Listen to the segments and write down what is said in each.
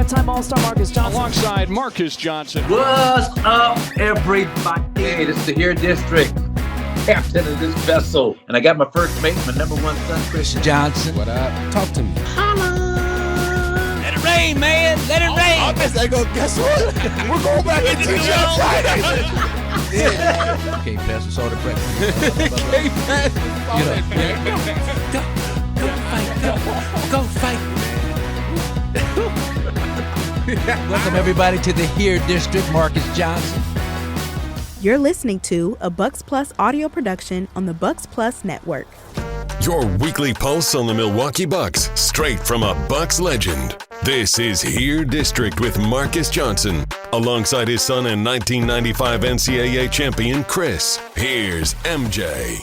five-time All-Star Marques Johnson. Alongside Marques Johnson. What's up, everybody? Hey, this is the Here District, captain of this vessel. And I got my first mate, my number one son, Khris Johnson. What up? Talk to me. Holla! Let it rain, man. Let it rain. I guess what? We're going back into the show Friday. Can't pass us all the breakfast. Can't pass Go fight. Welcome, everybody, to the Here District. Marques Johnson. You're listening to a Bucks Plus audio production on the Bucks Plus Network. Your weekly pulse on the Milwaukee Bucks, straight from a Bucks legend. This is Here District with Marques Johnson, alongside his son and 1995 NCAA champion, Khris. Here's MJ.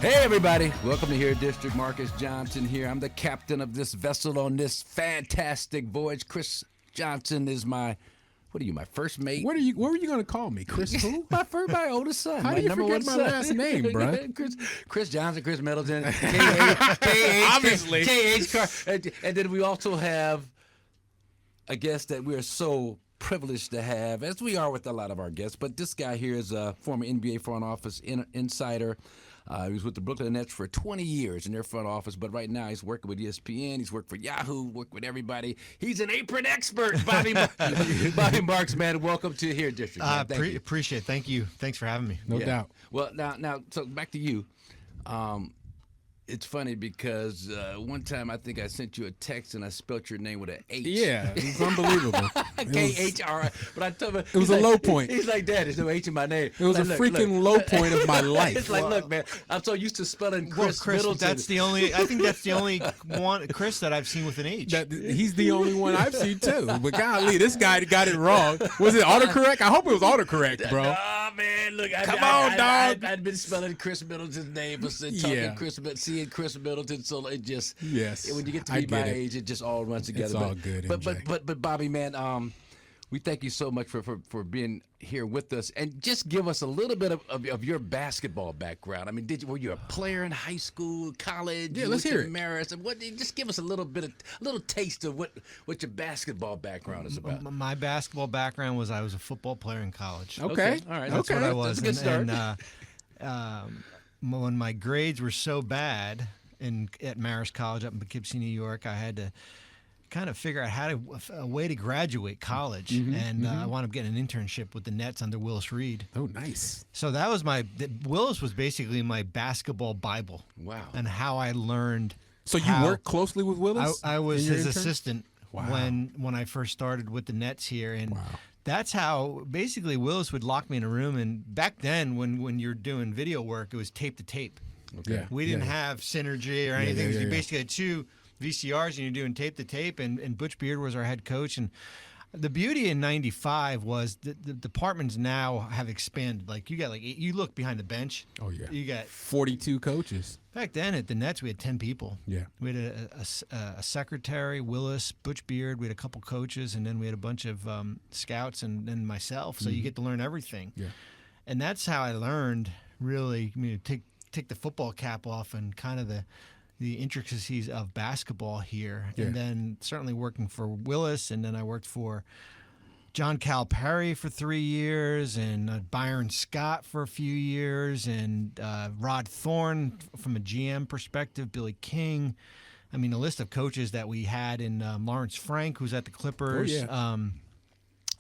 Hey, everybody. Welcome to Here District. Marques Johnson here. I'm the captain of this vessel on this fantastic voyage. Khris Johnson is my... What are you, my first mate? What were you going to call me? Khris who? my oldest son. How do you forget my last name, bro? Khris Johnson, Khris Middleton, Obviously. K.H. Carr. And then we also have a guest that we're so privileged to have, as we are with a lot of our guests. But this guy here is a former NBA front office insider. He was with the Brooklyn Nets for 20 years in their front office, but right now he's working with ESPN. He's worked for Yahoo, worked with everybody. He's an apron expert, Bobby Marques, man. Welcome to Here District. Appreciate it. Thank you. Thanks for having me. No doubt. Well, now, so back to you. It's funny because one time I think I sent you a text and I spelt your name with an H. Yeah, it was unbelievable. K-H-R-I. But I told him it was a low point. He's like, Dad, there's no H in my name. It was a freaking low point of my life. It's like, look, man, I'm so used to spelling Khris Middleton. That's the only. I think that's the only one Khris that I've seen with an H. He's the only one I've seen too. But golly, this guy got it wrong. Was it autocorrect? I hope it was autocorrect, bro. Oh man, look, Come on, dog. I'd been spelling Khris Middleton's name for seeing Khris Middleton, so it just when you get to be my age, it just all runs together. It's all good. MJ. But Bobby, man, we thank you so much for being here with us, and just give us a little bit of your basketball background. I mean, were you a player in high school, college? Yeah, let's hear it. Marist, and just give us a little taste of what your basketball background is about. My basketball background was I was a football player in college. Okay. All right. That's what I was. That's a good start. And when my grades were so bad at Marist College up in Poughkeepsie, New York, I had to kind of figure out a way to graduate college, and I wound up getting an internship with the Nets under Willis Reed. Oh, nice. So that was Willis was basically my basketball Bible. Wow. And how I learned. So you worked closely with Willis? I was his assistant Wow. when I first started with the Nets here, and that's how basically Willis would lock me in a room. And back then, when you're doing video work, it was tape to tape. Okay. Yeah. We didn't have Synergy or anything. You basically had two VCRs and you're doing tape to tape, and Butch Beard was our head coach. And the beauty in '95 was the departments now have expanded. Like you got you look behind the bench. Oh yeah. You got 42 coaches. Back then at the Nets we had 10 people. Yeah. We had a secretary, Willis, Butch Beard. We had a couple coaches, and then we had a bunch of scouts and then myself. So you get to learn everything. Yeah. And that's how I learned really. I mean, take the football cap off and kind of the intricacies of basketball here. Yeah. And then certainly working for Willis, and then I worked for John Calipari for 3 years, and Byron Scott for a few years, and Rod Thorne from a GM perspective, Billy King. I mean, the list of coaches that we had in Lawrence Frank, who's at the Clippers. Oh, yeah.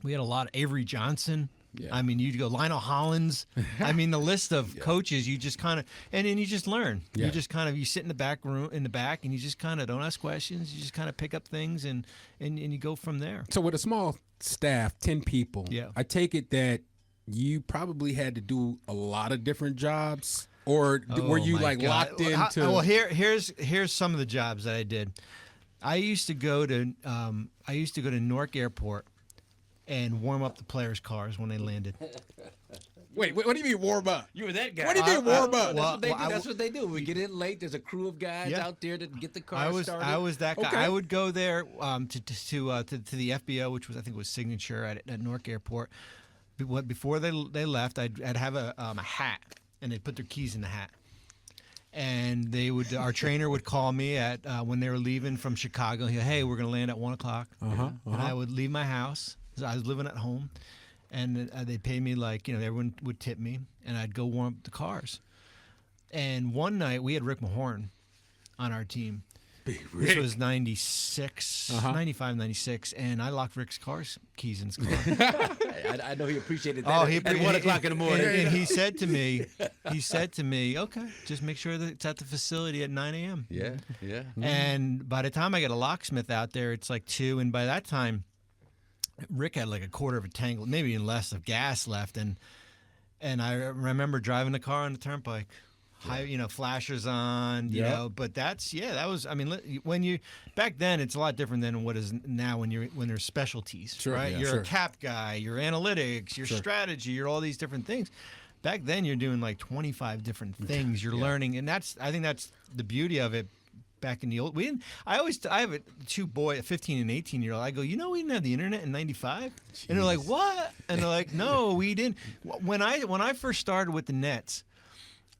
We had a lot of Avery Johnson. Yeah. I mean, you'd go Lionel Hollins. I mean, the list of coaches, you just kind of, and then you just learn. Yeah. You just kind of, you sit in the back, and you just kind of don't ask questions. You just kind of pick up things, and you go from there. So with a small staff, 10 people, I take it that you probably had to do a lot of different jobs, or were you locked into? Well, here's some of the jobs that I did. I used to go to Newark Airport and warm up the players' cars when they landed. Wait, what do you mean warm up? You were that guy. What do you mean warm up? That's what they do. We get in late. There's a crew of guys out there to get the car started. I was that guy. Okay. I would go there to the FBO, which I think was Signature at Newark Airport. Before they left, I'd have a hat, and they'd put their keys in the hat. And our trainer would call me at when they were leaving from Chicago. He'd, hey, we're going to land at 1 o'clock. And I would leave my house. I was living at home. And they paid me everyone would tip me. And I'd go warm up the cars. And one night we had Rick Mahorn on our team. This was 96, 95, 96, and I locked Rick's keys in his car. I know he appreciated that at 1 o'clock in the morning. And he said to me, okay, just make sure that it's at the facility at 9 a.m. Yeah. And by the time I get a locksmith out there, it's like 2, and by that time, Rick had like a quarter of a tank, maybe even less of gas left, and I remember driving the car on the turnpike. Flashers on, you know, but that was, I mean, back then it's a lot different than what is now when there's specialties, right? Yeah, you're a cap guy, you're analytics, your strategy, you're all these different things. Back then you're doing like 25 different things you're learning, and I think that's the beauty of it. Back in the old, I have two boys, a 15 and 18-year-old. I go, we didn't have the internet in '95, and they're like, what? And they're like, no, we didn't. When I first started with the Nets,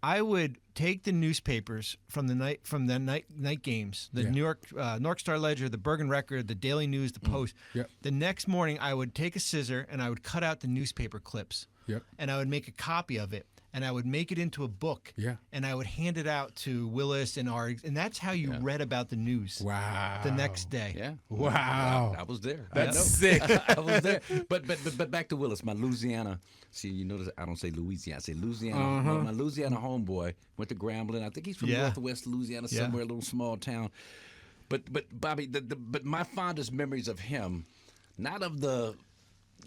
I would take the newspapers from the night games, the New York Star Ledger, the Bergen Record, the Daily News, the Post. Yep. The next morning, I would take a scissor and I would cut out the newspaper clips. Yep. And I would make a copy of it, and I would make it into a book. Yeah. And I would hand it out to Willis and and that's how you read about the news. Wow. The next day. Yeah. Wow. I was there. That's sick. I was there. But back to Willis, my Louisiana. See, you notice I don't say Louisiana. I say Louisiana. My Louisiana homeboy went to Grambling. I think he's from Northwest Louisiana, somewhere, a little small town. But Bobby, but my fondest memories of him, not of the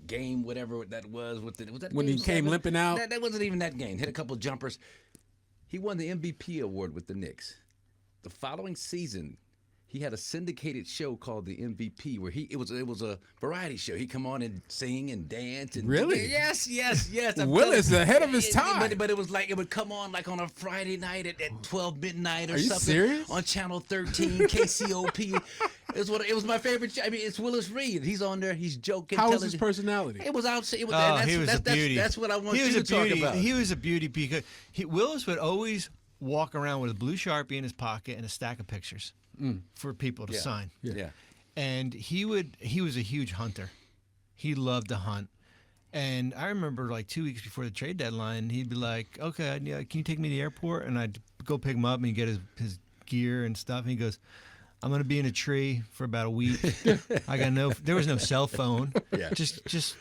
game, whatever that was that when game he came 7? limping out. That wasn't even that game. Hit a couple jumpers. He won the MVP award with the Knicks. The following season, he had a syndicated show called the MVP, where it was a variety show. He'd come on and sing and dance. And Really? Yes. Willis ahead of his time. But it was like it would come on like on a Friday night at 12 midnight or Are you something. serious? On Channel 13, KCOP. It was my favorite show. I mean, it's Willis Reed. He's on there. He's joking. How was his personality? It was outside. He was a beauty. That's what I want he was you a to talk beauty. about. He was a beauty because Willis would always walk around with a blue Sharpie in his pocket and a stack of pictures for people to sign. Yeah. And he was a huge hunter. He loved to hunt. And I remember like 2 weeks before the trade deadline, he'd be like, okay, can you take me to the airport? And I'd go pick him up and he'd get his gear and stuff. And he goes, I'm going to be in a tree for about a week. There was no cell phone. Yeah. Just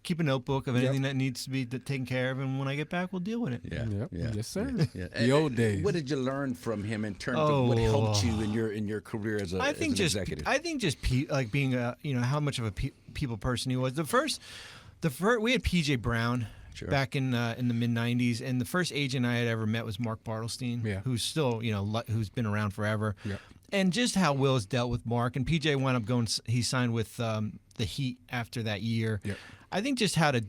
keep a notebook of anything that needs to be taken care of. And when I get back, we'll deal with it. Yeah. Yep. Yeah. Yes, sir. Yeah. The old days. What did you learn from him in terms of what helped you in your career as an executive? I think just being how much of a people person he was. The first we had PJ Brown. Sure. Back in the mid '90s, and the first agent I had ever met was Mark Bartelstein, who's still who's been around forever, and just how Willis dealt with Mark, and PJ wound up going. He signed with the Heat after that year. Yep. I think just how to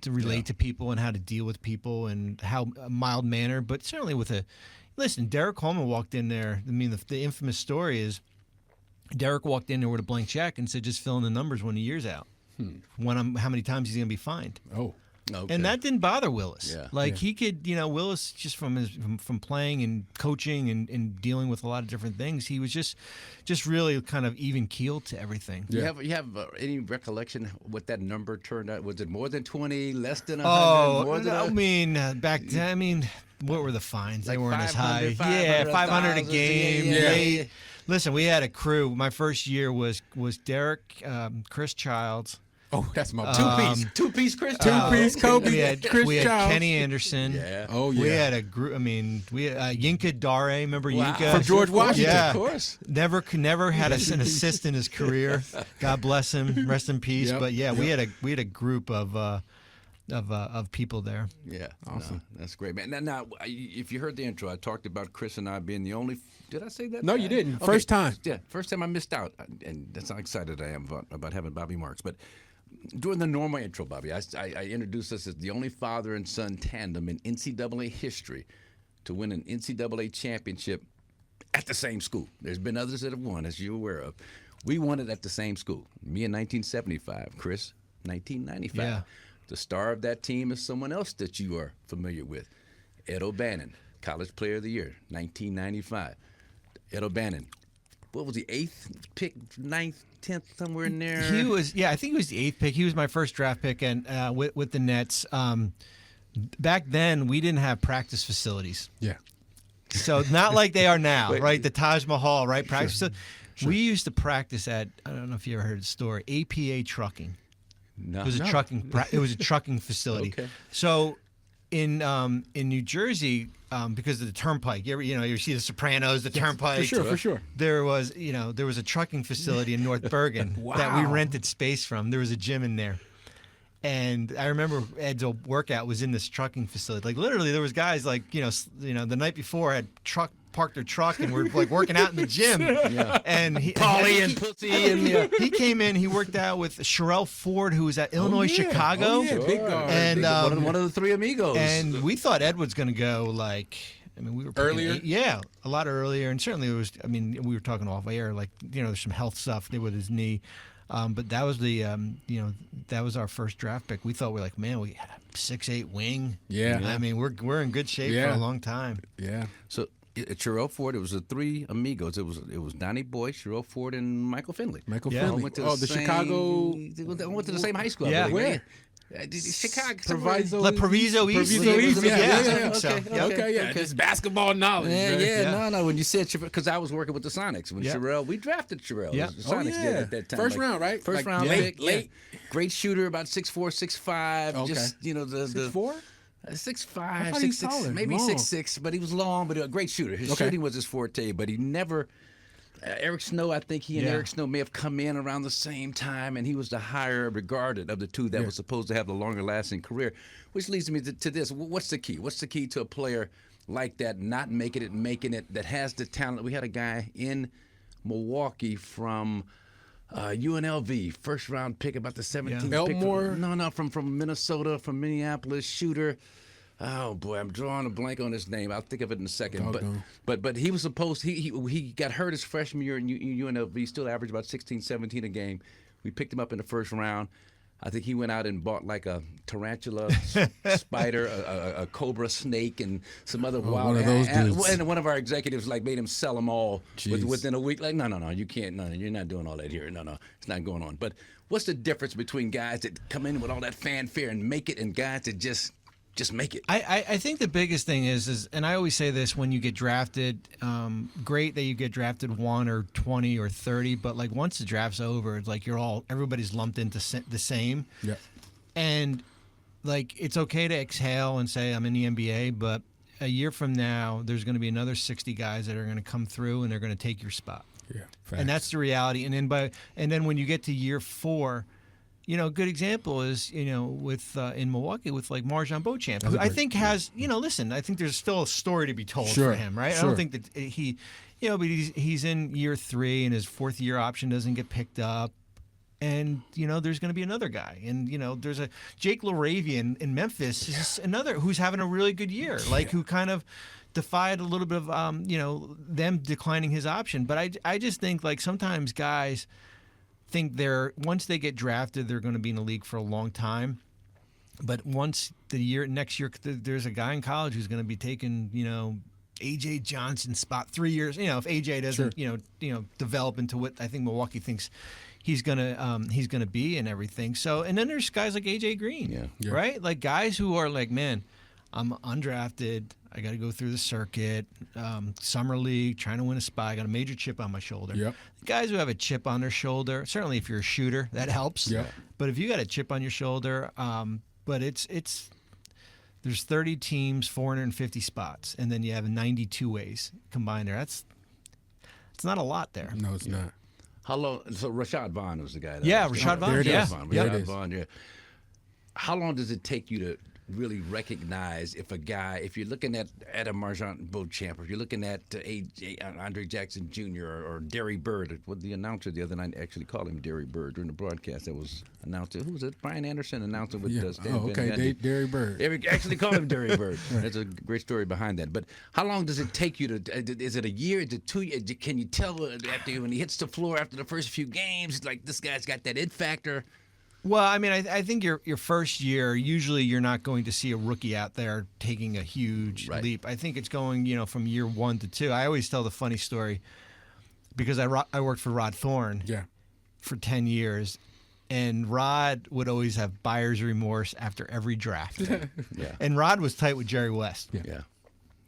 relate to people and how to deal with people and how mild manner, but certainly with listen. Derek Coleman walked in there. I mean, the infamous story is Derek walked in there with a blank check and said, "Just fill in the numbers when the year's out. How many times he's going to be fined." Oh. Okay. And that didn't bother Willis. Yeah. He could, Willis just from playing and coaching and dealing with a lot of different things, he was just really kind of even keeled to everything. Yeah. You have any recollection what that number turned out? Was it more than 20, less than 100? Back then, what were the fines? Like they weren't as high. 500 a game. Yeah. Listen, we had a crew. My first year was Derek, Chris Childs. Oh, that's my two-piece Chris. Two-piece Kobe. We had Kenny Anderson. Yeah. Oh, yeah. We had a group. I mean, we had Yinka Dare. Remember Yinka from George Washington? Yeah, of course. Never had an assist in his career. God bless him. Rest in peace. Yep. But yeah, we had a group of people there. Yeah, awesome. No, that's great, man. Now, if you heard the intro, I talked about Chris and I being the only. Did I say that? No, you didn't. Okay. First time. Yeah, first time I missed out, and that's how excited I am about having Bobby Marques. But during the normal intro, Bobby, I introduced us as the only father and son tandem in NCAA history to win an NCAA championship at the same school. There's been others that have won, as you're aware of. We won it at the same school. Me in 1975, Chris, 1995. Yeah. The star of that team is someone else that you are familiar with, Ed O'Bannon. College Player of the Year, 1995. Ed O'Bannon. What was he, 8th pick, 9th, 10th, somewhere in there? He was, I think he was the 8th pick. He was my first draft pick, and with the Nets. Back then, we didn't have practice facilities. Yeah. So not like they are now, right? The Taj Mahal, right? Practice facility. Sure. We used to practice at, I don't know if you ever heard the story, APA Trucking. No. It was a trucking. It was a trucking facility. Okay. So in New Jersey, because of the turnpike, you see the Sopranos, the turnpike. For sure. There was a trucking facility in North Bergen that we rented space from. There was a gym in there. And I remember Ed's workout was in this trucking facility. Like literally, there was guys like the night before had parked their truck and were like working out in the gym. Yeah. And Paulie and Pussy and he came in. He worked out with Sherelle Ford, who was at Illinois Chicago. Oh, yeah, big guard. And one of the three amigos. And we thought Ed was going to go like. I mean, we were earlier. A lot earlier, and certainly it was. I mean, we were talking off air, like there's some health stuff with his knee. But that was that was our first draft pick. We thought we had a 6'8" wing. Yeah. I mean, we're in good shape for a long time. Yeah. So at Sherelle Ford, it was the three amigos. It was Donnie Boy, Sherelle Ford, and Michael Finley. Finley. Went to the Chicago. They went to the same high school. Yeah. Where? Chicago. Proviso East. Yeah. Okay. Just basketball knowledge. No. When you said because I was working with the Sonics when Sherelle, we drafted Sherelle. Yeah. The Sonics did at that time. First round, right? First round, late. Great shooter, about 6'4", 6'5". Okay. Just the 6'4". 6'5", he's 6'6", taller, maybe long. 6'6", but he was long, but a great shooter. His shooting was his forte, but he never. Eric Snow, I think he and Eric Snow may have come in around the same time, and he was the higher regarded of the two that was supposed to have the longer lasting career, which leads me to this. What's the key? What's the key to a player like that not making it, that has the talent? We had a guy in Milwaukee from UNLV, first round pick, about the 17th Elmore? pick. No, from Minnesota, from Minneapolis, shooter. Oh boy, I'm drawing a blank on his name. I'll think of it in a second. But he was supposed he got hurt his freshman year in UNLV. He still averaged about 16, 17 a game. We picked him up in the first round. I think he went out and bought like a tarantula, spider, a cobra snake, and some other wild. One of those dudes. And one of our executives made him sell them all within a week. Like, no, you can't. No, you're not doing all that here. No, it's not going on. But what's the difference between guys that come in with all that fanfare and make it, and guys that just make it? I think the biggest thing is, and I always say this when you get drafted, great that you get drafted 1 or 20 or 30, but like once the draft's over, it's like everybody's lumped into the same. Yeah. And like it's okay to exhale and say I'm in the NBA, but a year from now there's going to be another 60 guys that are going to come through and they're going to take your spot. Yeah. Facts. And that's the reality. And then when you get to year 4. A good example is, with in Milwaukee with like Marques and Beauchamp, who I think has, listen, I think there's still a story to be told for him, right? Sure. I don't think that he, but he's in year 3 and his 4th year option doesn't get picked up. And, there's going to be another guy. And, there's a Jake LaRavia in Memphis, is another who's having a really good year, who kind of defied a little bit of, them declining his option. But I just think like sometimes guys think once they get drafted, they're going to be in the league for a long time. But next year, there's a guy in college who's going to be taking, A.J. Johnson's spot 3 years. If A.J. doesn't, develop into what I think Milwaukee thinks he's gonna be and everything. So, and then there's guys like A.J. Green, right? Like guys who are like, man, I'm undrafted. I got to go through the circuit, summer league, trying to win a spot. I got a major chip on my shoulder. Yep. The guys who have a chip on their shoulder, certainly if you're a shooter, that helps. Yep. But if you got a chip on your shoulder, but there's 30 teams, 450 spots, and then you have 92 ways combined there. It's not a lot there. No, it's not. How long? So Rashad Vaughn was the guy. Rashad Vaughn. Rashad Vaughn. How long does it take you to really recognize if you're looking at a Marques and Beauchamp, or if you're looking at Andre Jackson Jr. or Derry Bird? What the announcer the other night actually called him Derry Bird during the broadcast. That was announced. Who was it? Brian Anderson announced it with Stan Van Gundy. Derry Bird. They actually called him Derry Bird. There's a great story behind that. But how long does it take you to? Is it a year? Is it 2 years? Can you tell after when he hits the floor after the first few games, like this guy's got that it factor? Well, I mean, I think your first year, usually you're not going to see a rookie out there taking a huge leap. I think it's going, from year 1 to 2. I always tell the funny story because I worked for Rod Thorne for 10 years, and Rod would always have buyer's remorse after every draft. And Rod was tight with Jerry West. Yeah.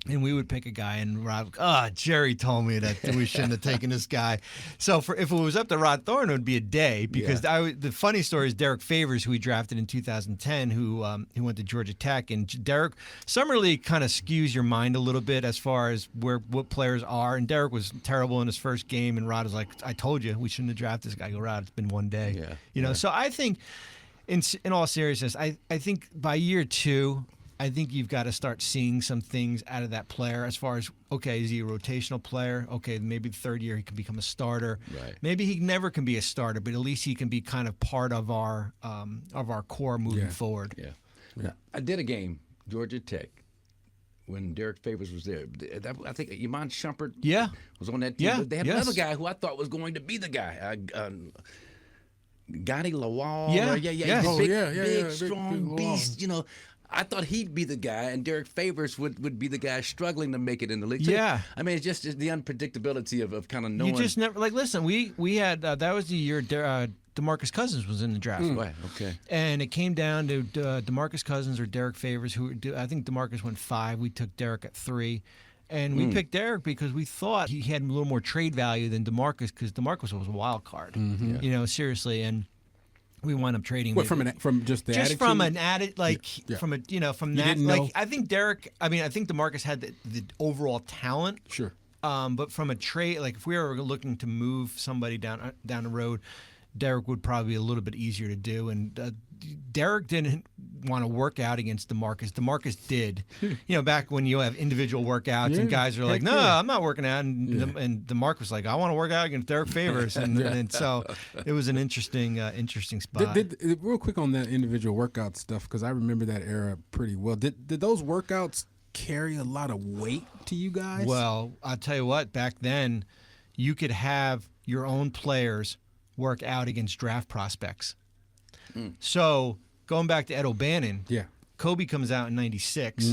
And we would pick a guy, and Rod, Jerry told me that we shouldn't have taken this guy. So if it was up to Rod Thorne, it would be a day because the funny story is Derek Favors, who we drafted in 2010, who went to Georgia Tech. And Derek, Summer League kind of skews your mind a little bit as far as what players are. And Derek was terrible in his first game, and Rod was like, I told you, we shouldn't have drafted this guy. I go, Rod, it's been one day. So I think, in all seriousness, I think by year 2, I think you've got to start seeing some things out of that player as far as, okay, is he a rotational player? Okay, maybe the third year he can become a starter. Right. Maybe he never can be a starter, but at least he can be kind of part of our core moving forward. Yeah. Now, I did a game, Georgia Tech, when Derek Favors was there. I think Iman Shumpert was on that team. Yeah. But they had another guy who I thought was going to be the guy. Gotti Lawal. Big, strong beast, I thought he'd be the guy, and Derek Favors would be the guy struggling to make it in the league. So, I mean, it's just the unpredictability of kind of knowing. You just never listen. We had that was the year DeMarcus Cousins was in the draft. Right. Okay. And it came down to DeMarcus Cousins or Derek Favors. I think DeMarcus went 5. We took Derek at 3. And we picked Derek because we thought he had a little more trade value than DeMarcus because DeMarcus was a wild card. Seriously. And we wound up trading. What, from just the attitude? From an attitude, from that. Like, I think DeMarcus had the overall talent. Sure. But from a trade, like if we were looking to move somebody down the road, Derek would probably be a little bit easier to do. And Derek didn't want to work out against DeMarcus. DeMarcus did. Back when you have individual workouts and guys are like, no, I'm not working out. And DeMarcus was like, I want to work out against Derek Favors. And so it was an interesting spot. Real quick on that individual workout stuff, because I remember that era pretty well. Did those workouts carry a lot of weight to you guys? Well, I'll tell you what, back then you could have your own players work out against draft prospects. So going back to Ed O'Bannon, Kobe comes out in '96,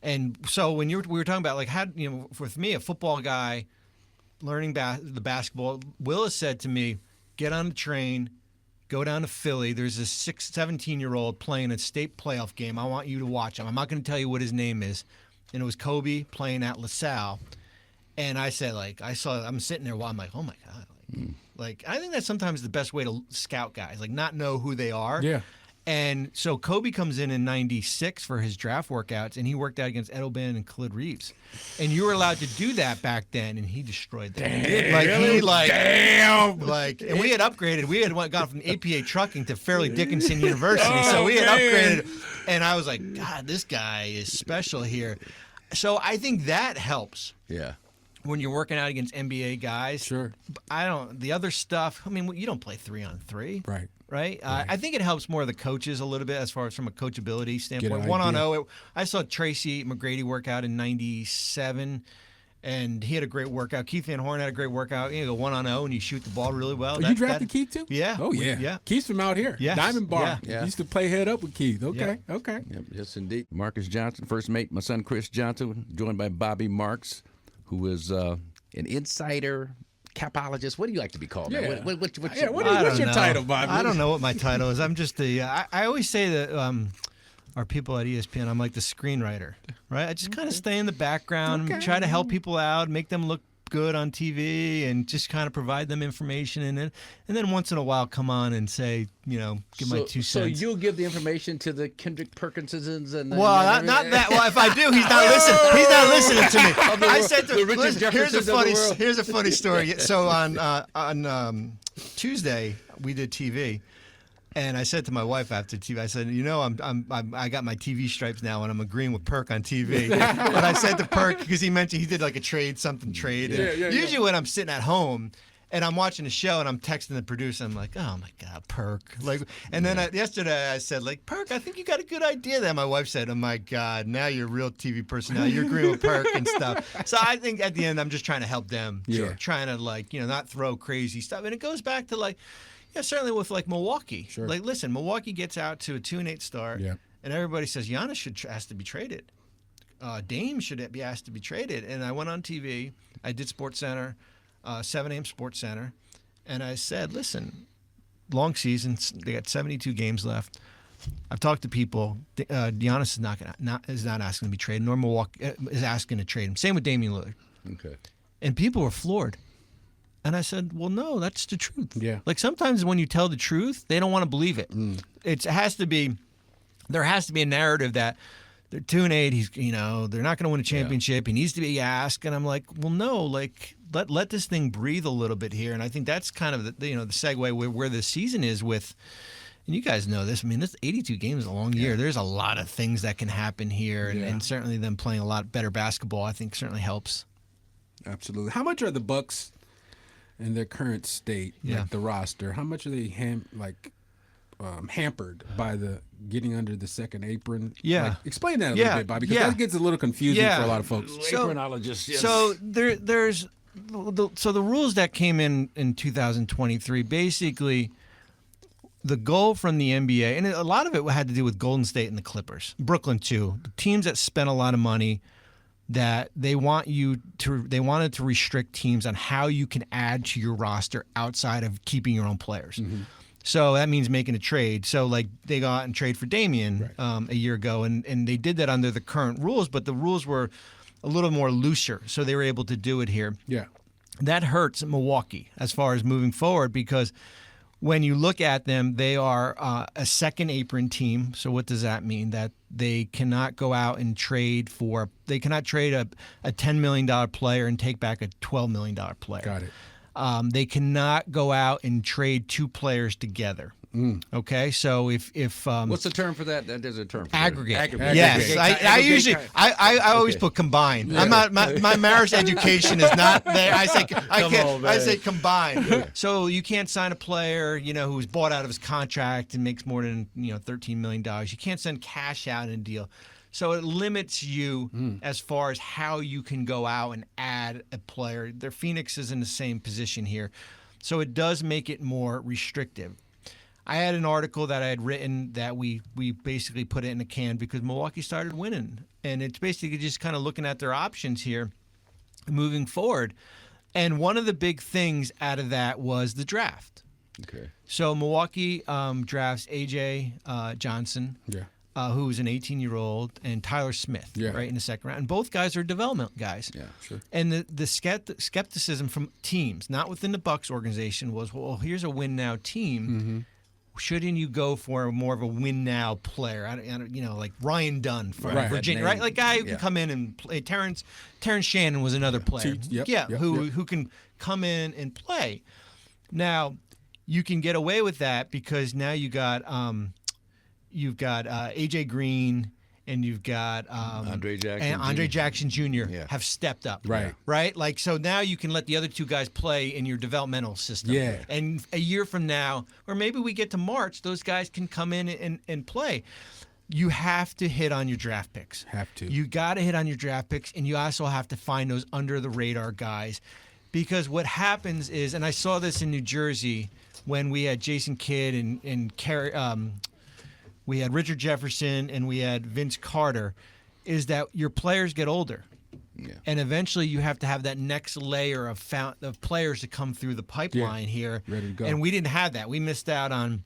and so when we were talking about like how with me, a football guy learning the basketball, Willis said to me, "Get on the train, go down to Philly. There's a 17-year-old playing a state playoff game. I want you to watch him. I'm not going to tell you what his name is." And it was Kobe playing at LaSalle, and I said I'm sitting there while I'm like, oh my god. Like, I think that's sometimes the best way to scout guys, like not know who they are. Yeah. And so Kobe comes in '96 for his draft workouts, and he worked out against Ed O'Bannon and Khalid Reeves. And you were allowed to do that back then, and he destroyed them. And we had upgraded. We had gone from APA trucking to Fairleigh Dickinson University, so we had upgraded. And I was like, God, this guy is special here. So I think that helps. Yeah. When you're working out against NBA guys. Sure. The other stuff, I mean, you don't play 3-on-3. Right. I think it helps more the coaches a little bit as far as from a coachability standpoint. 1-on-0. I saw Tracy McGrady work out in '97, and he had a great workout. Keith Van Horn had a great workout. You go 1-on-0, and you shoot the ball really well. You drafted Keith too? Yeah. Oh, yeah. Keith's from out here. Yes. Diamond Bar. Yeah. Used to play head up with Keith. Okay. Yep, yes, indeed. Marques Johnson, first mate, my son Khris Johnson, joined by Bobby Marks, who is an insider capologist. What do you like to be called? Yeah. What's your title, Bobby? I don't know what my title is. I'm just I always say that our people at ESPN, I'm like the screenwriter, right? I just kind of stay in the background, try to help people out, make them look good on TV, and just kind of provide them information, and then once in a while come on and say, give my 2 cents. So you'll give the information to the Kendrick Perkinsons and not that. Well, if I do, he's not listening. He's not listening to me. I said to listen, here's a funny story. So on Tuesday we did TV. And I said to my wife after TV, I said, I got my TV stripes now, and I'm agreeing with Perk on TV. But I said to Perk, because he mentioned he did like a trade. Yeah. Usually when I'm sitting at home And I'm watching the show, and I'm texting the producer. I'm like, "Oh my God, Perk!" Like, and then yesterday I said, "Like, Perk, I think you got a good idea." There, my wife said, "Oh my God, now you're a real TV personality. You're agreeing with Perk and stuff." So I think at the end, I'm just trying to help them, trying to not throw crazy stuff. And it goes back to certainly with Milwaukee. Sure. Like, listen, Milwaukee gets out to a 2-8 start, and everybody says Giannis has to be traded. Dame should be asked to be traded. And I went on TV. I did SportsCenter. 7 a.m. Sports Center, and I said, listen, long season, they got 72 games left. I've talked to people. Giannis is not asking to be traded, nor Milwaukee is asking to trade him. Same with Damian Lillard. Okay. And people were floored. And I said, well, no, that's the truth. Yeah. Like sometimes when you tell the truth, they don't want to believe it. There has to be a narrative that they're 2-8. He's, they're not going to win a championship. He needs to be asked. And I'm like, well, no, let this thing breathe a little bit here. And I think that's kind of the segue where the season is with. And you guys know this. I mean, this 82 games is a long year. There's a lot of things that can happen here, and certainly them playing a lot better basketball, I think, certainly helps. Absolutely. How much are the Bucks in their current state, like the roster? How much are they hampered by the getting under the second apron? Yeah. Explain that a little bit, Bobby, because that gets a little confusing for a lot of folks. Apronologists, yes. So there's the rules that came in 2023, basically the goal from the NBA, and a lot of it had to do with Golden State and the Clippers, Brooklyn too, the teams that spent a lot of money, that they wanted to restrict teams on how you can add to your roster outside of keeping your own players. So that means making a trade. So they go out and trade for Damian a year ago, and they did that under the current rules, but the rules were a little more looser, so they were able to do it here. Yeah. That hurts Milwaukee as far as moving forward, because when you look at them, they are a second apron team. So what does that mean? That they cannot go out and trade a $10 million player and take back a $12 million player. Got it. They cannot go out and trade two players together. Okay, so if what's the term for that? There's a term for aggregate. Aggregate. Yes, I usually always put combine. Yeah. I'm not my marriage education is not there. I say combine. So you can't sign a player who's bought out of his contract and makes more than $13 million. You can't send cash out in a deal. So it limits you as far as how you can go out and add a player. Phoenix is in the same position here. So it does make it more restrictive. I had an article that I had written that we basically put it in a can because Milwaukee started winning. And it's basically just kind of looking at their options here moving forward. And one of the big things out of that was the draft. Okay. So Milwaukee drafts A.J. Johnson. Yeah. Who's an 18-year-old, and Tyler Smith, right in the second round. And both guys are development guys. Yeah, sure. And the skepticism from teams, not within the Bucks organization, was, well, here's a win-now team. Shouldn't you go for more of a win-now player? I don't, like Ryan Dunn from Virginia, right? Like guy who can come in and play. Terrence Shannon was another player. Who can come in and play. Now, you can get away with that because now you've got AJ Green and you've got Andre Jackson Jr. Have stepped up. Right? Like, so now you can let the other two guys play in your developmental system. Yeah. And a year from now, or maybe we get to March, those guys can come in and play. You have to hit on your draft picks. Have to. You got to hit on your draft picks, and you also have to find those under-the-radar guys. Because what happens is, and I saw this in New Jersey when we had Jason Kidd and Kerry, we had Richard Jefferson and we had Vince Carter, is that your players get older. Yeah. And eventually you have to have that next layer of players to come through the pipeline here. Ready to go. And we didn't have that. We missed out on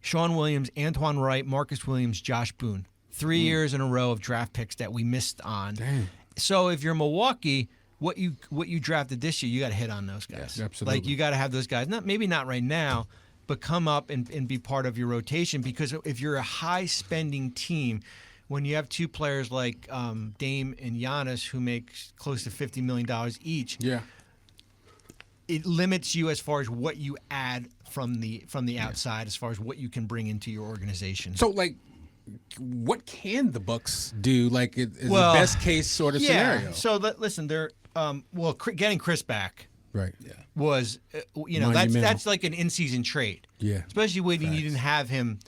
Sean Williams, Antoine Wright, Marcus Williams, Josh Boone. 3 years in a row of draft picks that we missed on. Damn. So if you're Milwaukee, what you drafted this year, you got to hit on those guys. Yes, absolutely. Like you got to have those guys. Maybe not right now, but come up and be part of your rotation, because if you're a high-spending team, when you have two players like Dame and Giannis who make close to $50 million each, it limits you as far as what you add from the outside, as far as what you can bring into your organization. So, what can the Bucks do? Like, is the best case sort of scenario? So listen, they're getting Kris back. Right. Yeah. was, that's like an in-season trade. Yeah. Especially when you didn't have him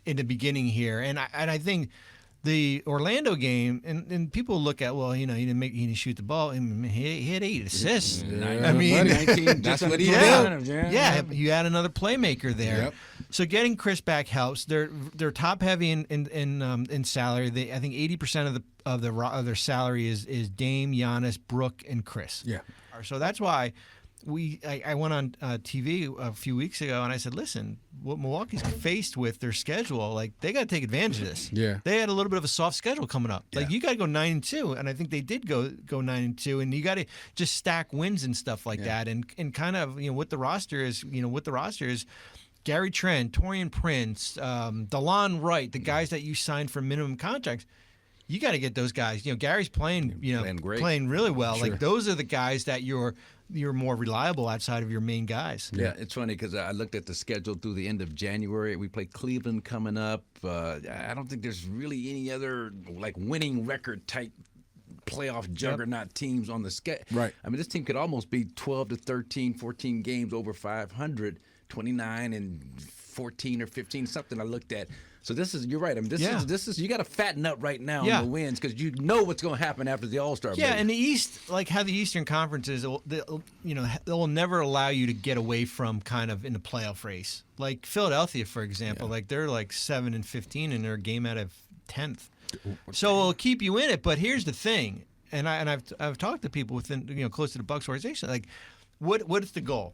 in the beginning here. And I think the Orlando game, and people look at, he didn't shoot the ball. He had 8 assists. I mean, 19, that's what he did. Yeah, you had another playmaker there. Yep. So getting Kris back helps. They're top heavy in salary. I think 80% of their salary is Dame, Giannis, Brook, and Kris. Yeah. So that's why I went on TV a few weeks ago and I said, listen, what Milwaukee's faced with their schedule, like they got to take advantage of this. Yeah. They had a little bit of a soft schedule coming up. Like you got to go 9-2, and I think they did go 9-2, and you got to just stack wins and stuff like that, and kind of what the roster is. Gary Trent, Taurean Prince, DeLon Wright, the guys that you signed for minimum contracts. You got to get those guys. Gary's playing playing really well. Sure. Like those are the guys that you're more reliable outside of your main guys. Yeah, it's funny because I looked at the schedule through the end of January. We play Cleveland coming up. I don't think there's really any other like winning record type playoff juggernaut teams on the schedule. Right. I mean, this team could almost be 12 to 13, 14 games over 500, 29 and 14 or 15, something I looked at. So you're right. I mean, this is you got to fatten up right now on the wins because you know what's going to happen after the All-Star break. Yeah, and the East, like how the Eastern Conference is, they'll never allow you to get away from kind of in the playoff race. Like Philadelphia, for example, like they're like 7-15 and they're a game out of 10th. So it'll keep you in it. But here's the thing, and I've talked to people within close to the Bucks organization. Like, what is the goal?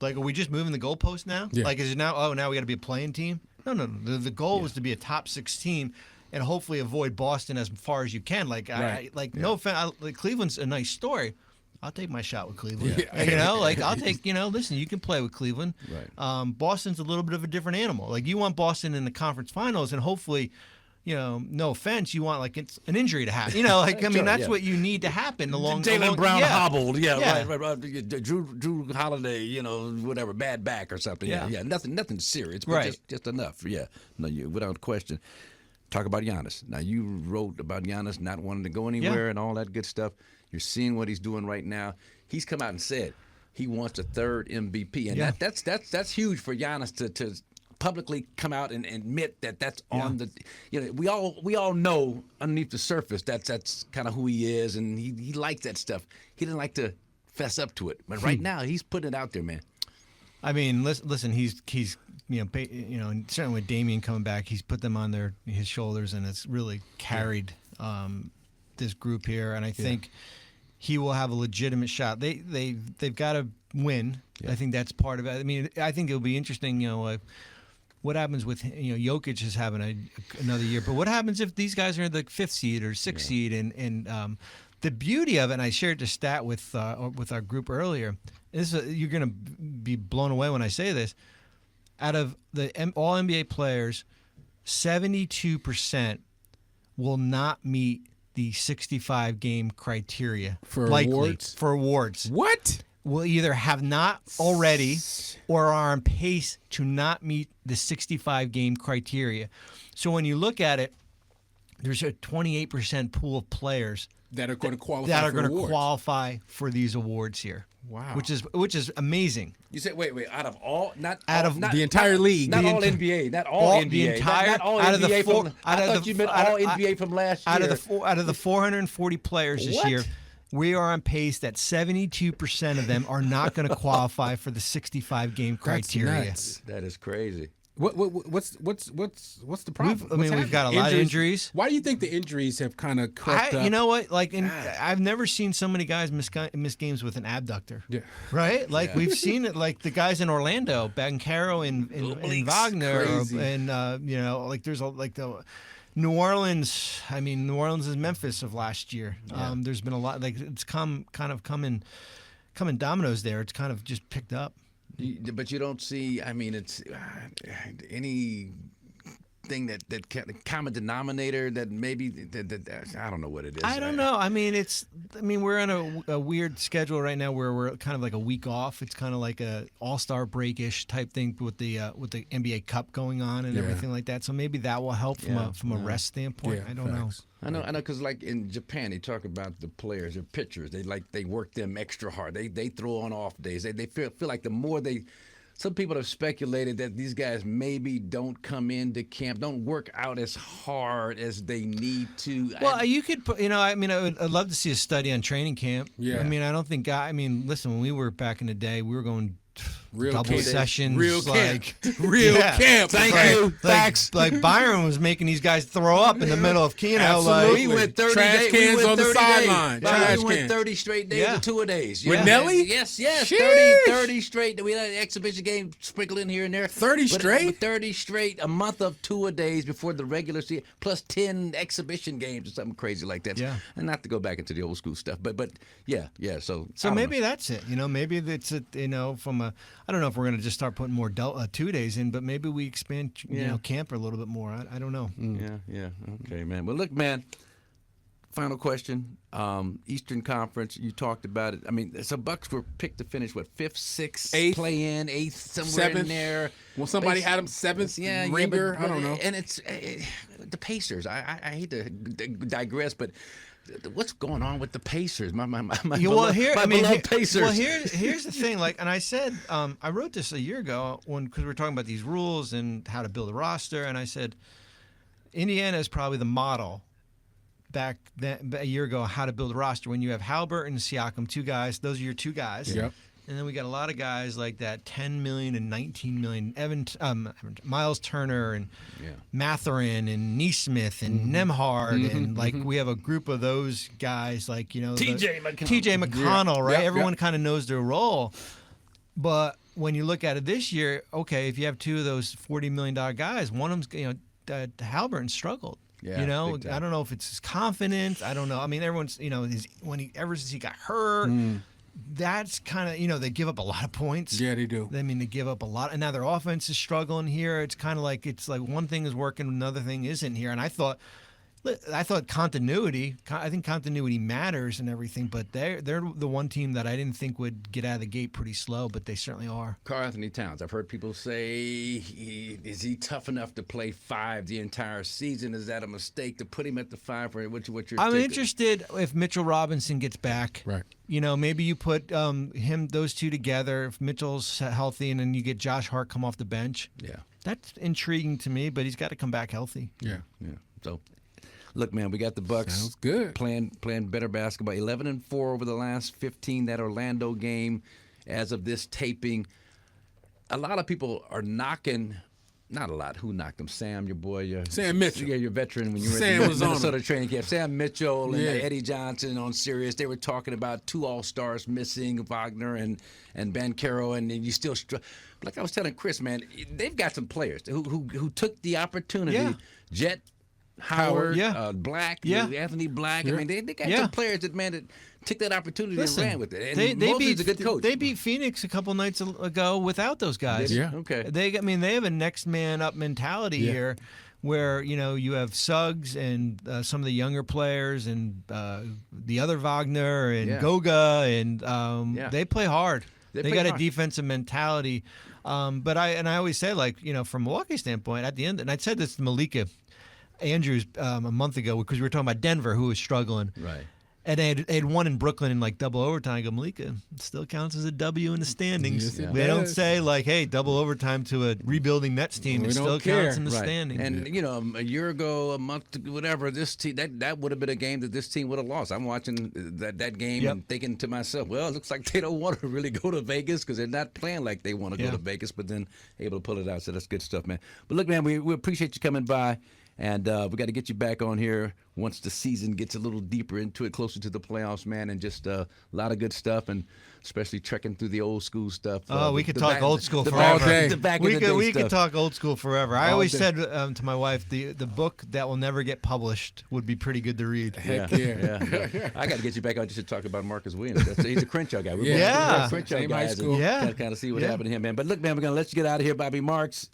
Like, are we just moving the goalpost now? Yeah. Like, is it now? Oh, now we got to be a playing team? No. The goal was to be a top 6 team and hopefully avoid Boston as far as you can. Like, no offense, Cleveland's a nice story. I'll take my shot with Cleveland. Yeah. I'll take. Listen, you can play with Cleveland. Right. Boston's a little bit of a different animal. Like, you want Boston in the conference finals, and hopefully, no offense, you want like an injury to happen. That's what you need to happen. Jaylen Brown hobbled. Right. Drew Holiday, whatever, bad back or something. Yeah. Nothing serious, but just enough. Yeah. No, without question. Talk about Giannis. Now, you wrote about Giannis not wanting to go anywhere and all that good stuff. You're seeing what he's doing right now. He's come out and said he wants a 3rd MVP, and that's huge for Giannis to publicly come out and admit that's on the. We all know underneath the surface that's kind of who he is, and he likes that stuff. He didn't like to fess up to it, but right now he's putting it out there, man. I mean, listen, he's and certainly with Damian coming back, he's put them on his shoulders, and it's really carried this group here, and I think he will have a legitimate shot. They've got to win. I think that's part of it. I mean, I think it'll be interesting. What happens with Jokic is having another year, but what happens if these guys are the 5th seed or 6th seed? And the beauty of it, and I shared the stat with our group earlier. You're going to be blown away when I say this. Out of the all NBA players, 72% will not meet the 65-game criteria for awards. What? Will either have not already or are on pace to not meet the 65-game criteria. So when you look at it, there's a 28% pool of players that are going to qualify for these awards here. Wow, which is amazing. You said wait, out of all, not the entire league, not all NBA, not all NBA, the entire not all out NBA of the four. I thought you meant all NBA from last year. Out of the 440 players this year, we are on pace that 72% of them are not going to qualify for the 65-game criteria. That's that is crazy. What's the problem? We've got a lot of injuries. Why do you think the injuries have kind of crept up? You know what? I've never seen so many guys miss games with an abductor. Yeah. Right? We've seen it. Like the guys in Orlando, Bancaro and Wagner, and there's the New Orleans. I mean, New Orleans is Memphis of last year. Yeah. There's been a lot. It's come in dominoes there. It's kind of just picked up. But you don't see. I mean, it's anything thing that common denominator that maybe that I don't know what it is. I don't know. I mean, we're on a weird schedule right now where we're kind of like a week off. It's kind of like a All-Star break-ish type thing with the NBA Cup going on and everything like that. So maybe that will help from a rest standpoint. I don't know. I know, because like in Japan, they talk about the players, their pitchers. They work them extra hard. They throw on off days. They feel like the more they. Some people have speculated that these guys maybe don't come into camp, don't work out as hard as they need to. Well, I'd love to see a study on training camp. Yeah. I mean, I don't think listen, when we were back in the day, we were going double camp. sessions. Real camp. Thank you. Facts. Like Byron was making these guys throw up in the middle of Keno. Absolutely. We went 30 Trash days. cans we went on the 30 sideline. days. We went 30 straight days of two-a-days. With Nelly? Yes. Sheesh. 30 straight. We had an exhibition game sprinkled in here and there. 30 straight? 30 straight, a month of two-a-days before the regular season, plus 10 exhibition games or something crazy like that. Yeah. And not to go back into the old school stuff, but yeah. So maybe that's it. Maybe it's from a. I don't know if we're going to just start putting more 2 days in, but maybe we expand camp a little bit more. I don't know. Yeah. Okay, man. Well, look, man. Final question. Eastern Conference. You talked about it. I mean, so Bucks were picked to finish what, 5th, 6th, 8th, play in 8th, somewhere 7th. in there. Well, somebody had them 7th. Ringer. But I don't know. And it's the Pacers. I hate to digress, but. What's going on with the Pacers? My beloved Pacers. Well, here's the thing. And I said, I wrote this a year ago because we were talking about these rules and how to build a roster, and I said, Indiana is probably the model back then, a year ago, how to build a roster. When you have Halliburton and Siakam, two guys, those are your two guys. Yep. And then we got a lot of guys like that, 10 million and 19 million. Miles Turner and Mathurin and Neesmith and Nemhard and we have a group of those guys TJ McConnell, right? Everyone kind of knows their role. But when you look at it this year, okay, if you have two of those $40 million guys, one of them's Halliburton struggled. Yeah, I don't know if it's his confidence. I don't know. I mean, everyone's ever since he got hurt. That's kind of, they give up a lot of points. Yeah, they do. I mean, they give up a lot. And now their offense is struggling here. It's kind of like one thing is working, another thing isn't here. And I thought continuity, I think continuity matters and everything, but they're the one team that I didn't think would get out of the gate pretty slow, but they certainly are. Karl Anthony Towns, I've heard people say, is he tough enough to play 5 the entire season? Is that a mistake to put him at the 5? What you're I'm interested if Mitchell Robinson gets back. Right. Maybe you put those two together. If Mitchell's healthy, and then you get Josh Hart come off the bench. Yeah. That's intriguing to me, but he's got to come back healthy. Yeah. So, look, man, we got the Bucks. Sounds good. Playing better basketball. 11-4 over the last 15. That Orlando game, as of this taping, a lot of people are knocking. Not a lot. Who knocked him? Sam, your boy. Sam Mitchell. Yeah, your veteran when you were Sam at was the on Minnesota him. training camp. Sam Mitchell and Eddie Johnson on Sirius. They were talking about 2 All-Stars missing, Wagner and Banchero, and you still like I was telling Chris, man, they've got some players who took the opportunity. Yeah. Jet Howard, Black, Yeah. Anthony Black. Yeah. I mean, they got some players that took that opportunity and ran with it. And they Mosley's a good coach. They beat Phoenix a couple nights ago without those guys. Yeah. Okay. They have a next man up mentality here, where you have Suggs and some of the younger players and the other Wagner and Goga and they play hard. They got a defensive mentality. But I always say, from Milwaukee standpoint, at the end, and I said this to Malika Andrews a month ago because we were talking about Denver, who was struggling. Right. And they had won in Brooklyn in double overtime. I go, Malika, it still counts as a W in the standings. Yes, They don't say hey, double overtime to a rebuilding Nets team. We It don't still care. counts in the Right. standings. And a year ago, a month, whatever, this team that would have been a game that this team would have lost. I'm watching that game and thinking to myself, well, it looks like they don't want to really go to Vegas because they're not playing like they want to go to Vegas, but then able to pull it out. So that's good stuff, man. But look, man, we appreciate you coming by. And we got to get you back on here once the season gets a little deeper into it, closer to the playoffs, man, and just a lot of good stuff, and especially trekking through the old school stuff. We could talk old school all day. forever. We could talk old school forever. I always day. said to my wife, the book that will never get published would be pretty good to read. Heck Yeah. I got to get you back on just to talk about Marcus Williams. He's a Crenshaw guy. Yeah. Crenshaw Same high guys. school. Yeah. Kind of see what happened to him, man. But look, man, we're going to let you get out of here, Bobby Marques.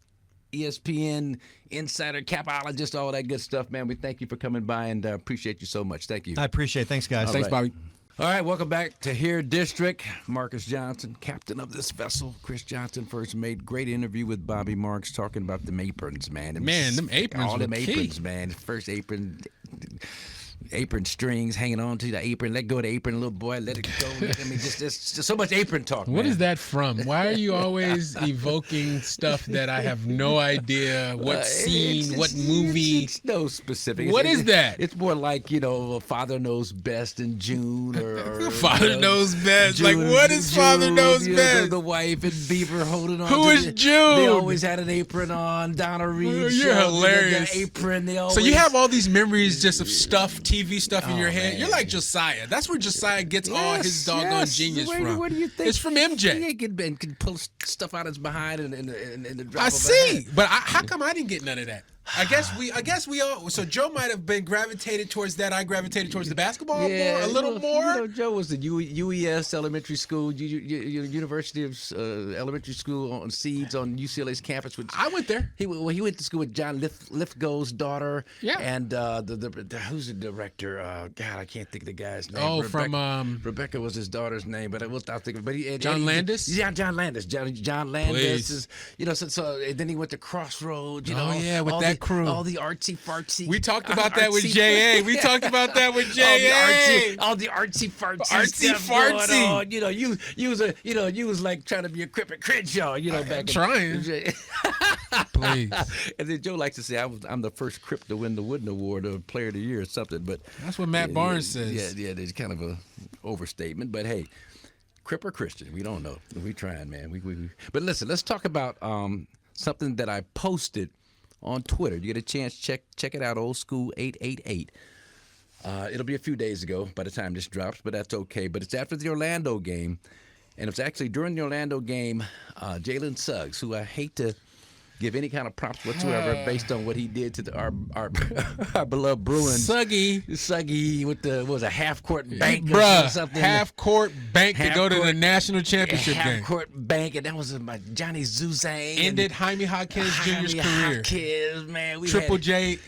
ESPN insider, capologist, all that good stuff, man. We thank you for coming by and appreciate you so much. Thank you. I appreciate it. Thanks, guys. Thanks, Bobby. All right, welcome back to Here District. Marques Johnson, captain of this vessel. Khris Johnson first made great interview with Bobby Marks talking about them aprons, man. Them aprons all were them key. aprons, man. First apron strings hanging on to the apron. Let go of the apron, little boy. Let it go. I mean, just so much apron talk. What man. is that from? Why are you always evoking stuff that I have no idea what scene, what movie? It's no specific. What is that? It's more like, Father Knows Best in June or Father Knows Best. June, Like, what is Father Knows Best? The wife and Beaver holding on. Who is June? They always had an apron on. Donna Reed. You're show, hilarious. The apron. They always. So you have all these memories just of stuff, TV stuff in your head. man. You're like Josiah. That's where Josiah gets all his doggone genius from. Where do you think? It's from MJ. He can pull stuff out of his behind and the drop I of a see, hat. but how come I didn't get none of that? I guess we all. So Joe might have been gravitated towards that. I gravitated towards the basketball more, a little more. Joe was the UES elementary school, University of Elementary School on Seeds on UCLA's campus. Which I went there. He went to school with John Lithgow's daughter. Yeah. And who's the director? God, I can't think of the guy's name. Oh, Rebecca was his daughter's name, but I'll think of it. John Landis. Yeah, John Landis. John Landis is so and then he went to Crossroads. Oh yeah, with that crew. All the artsy fartsy. We talked about that with J.A. We talked about that with J.A. All the artsy fartsy. Artsy stuff fartsy. going on. You was like trying to be a Crip Crenshaw. Back trying. Please. And then Joe likes to say I'm the first Crip to win the Wooden Award or Player of the Year or something. But that's what Matt Barnes says. Yeah, it's kind of a overstatement. But hey, Crip or Christian, we don't know. We trying, man. But listen, let's talk about something that I posted on Twitter. You get a chance, check it out, Old School 888. It'll be a few days ago by the time this drops, but that's okay. But it's after the Orlando game, and it's actually during the Orlando game, Jalen Suggs, who I hate to give any kind of props whatsoever based on what he did to our beloved Bruins. Suggy with a half-court bank or something. Half-court bank to go to the national championship game. Half-court bank, and that was my Johnny Zuzang. Ended Jaime Jaquez Jr.'s career. Jaquez, man. Triple J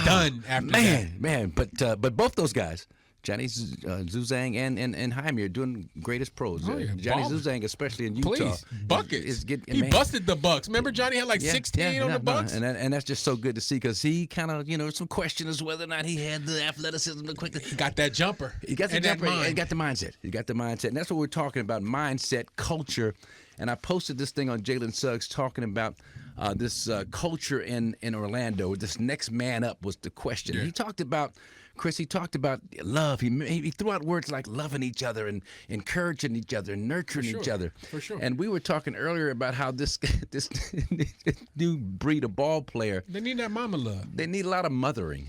done after that. Man, but both those guys, Johnny Zuzang and Jaime are doing great as pros. Oh, yeah. Johnny Ballin'. Zuzang, especially in Utah. Please, buckets. He man. busted the Bucks. Remember Johnny had like 16 on the Bucks? And that's just so good to see because he kind of, some question as whether or not he had the athleticism to quickly. He got that jumper. He got the jumper. He got the mindset. And that's what we're talking about, mindset, culture. And I posted this thing on Jalen Suggs talking about this culture in Orlando. This next man up was the question. Yeah. He talked about love. He threw out words like loving each other and encouraging each other and nurturing each other. For sure. And we were talking earlier about how this new breed of ball player. They need that mama love. They need a lot of mothering.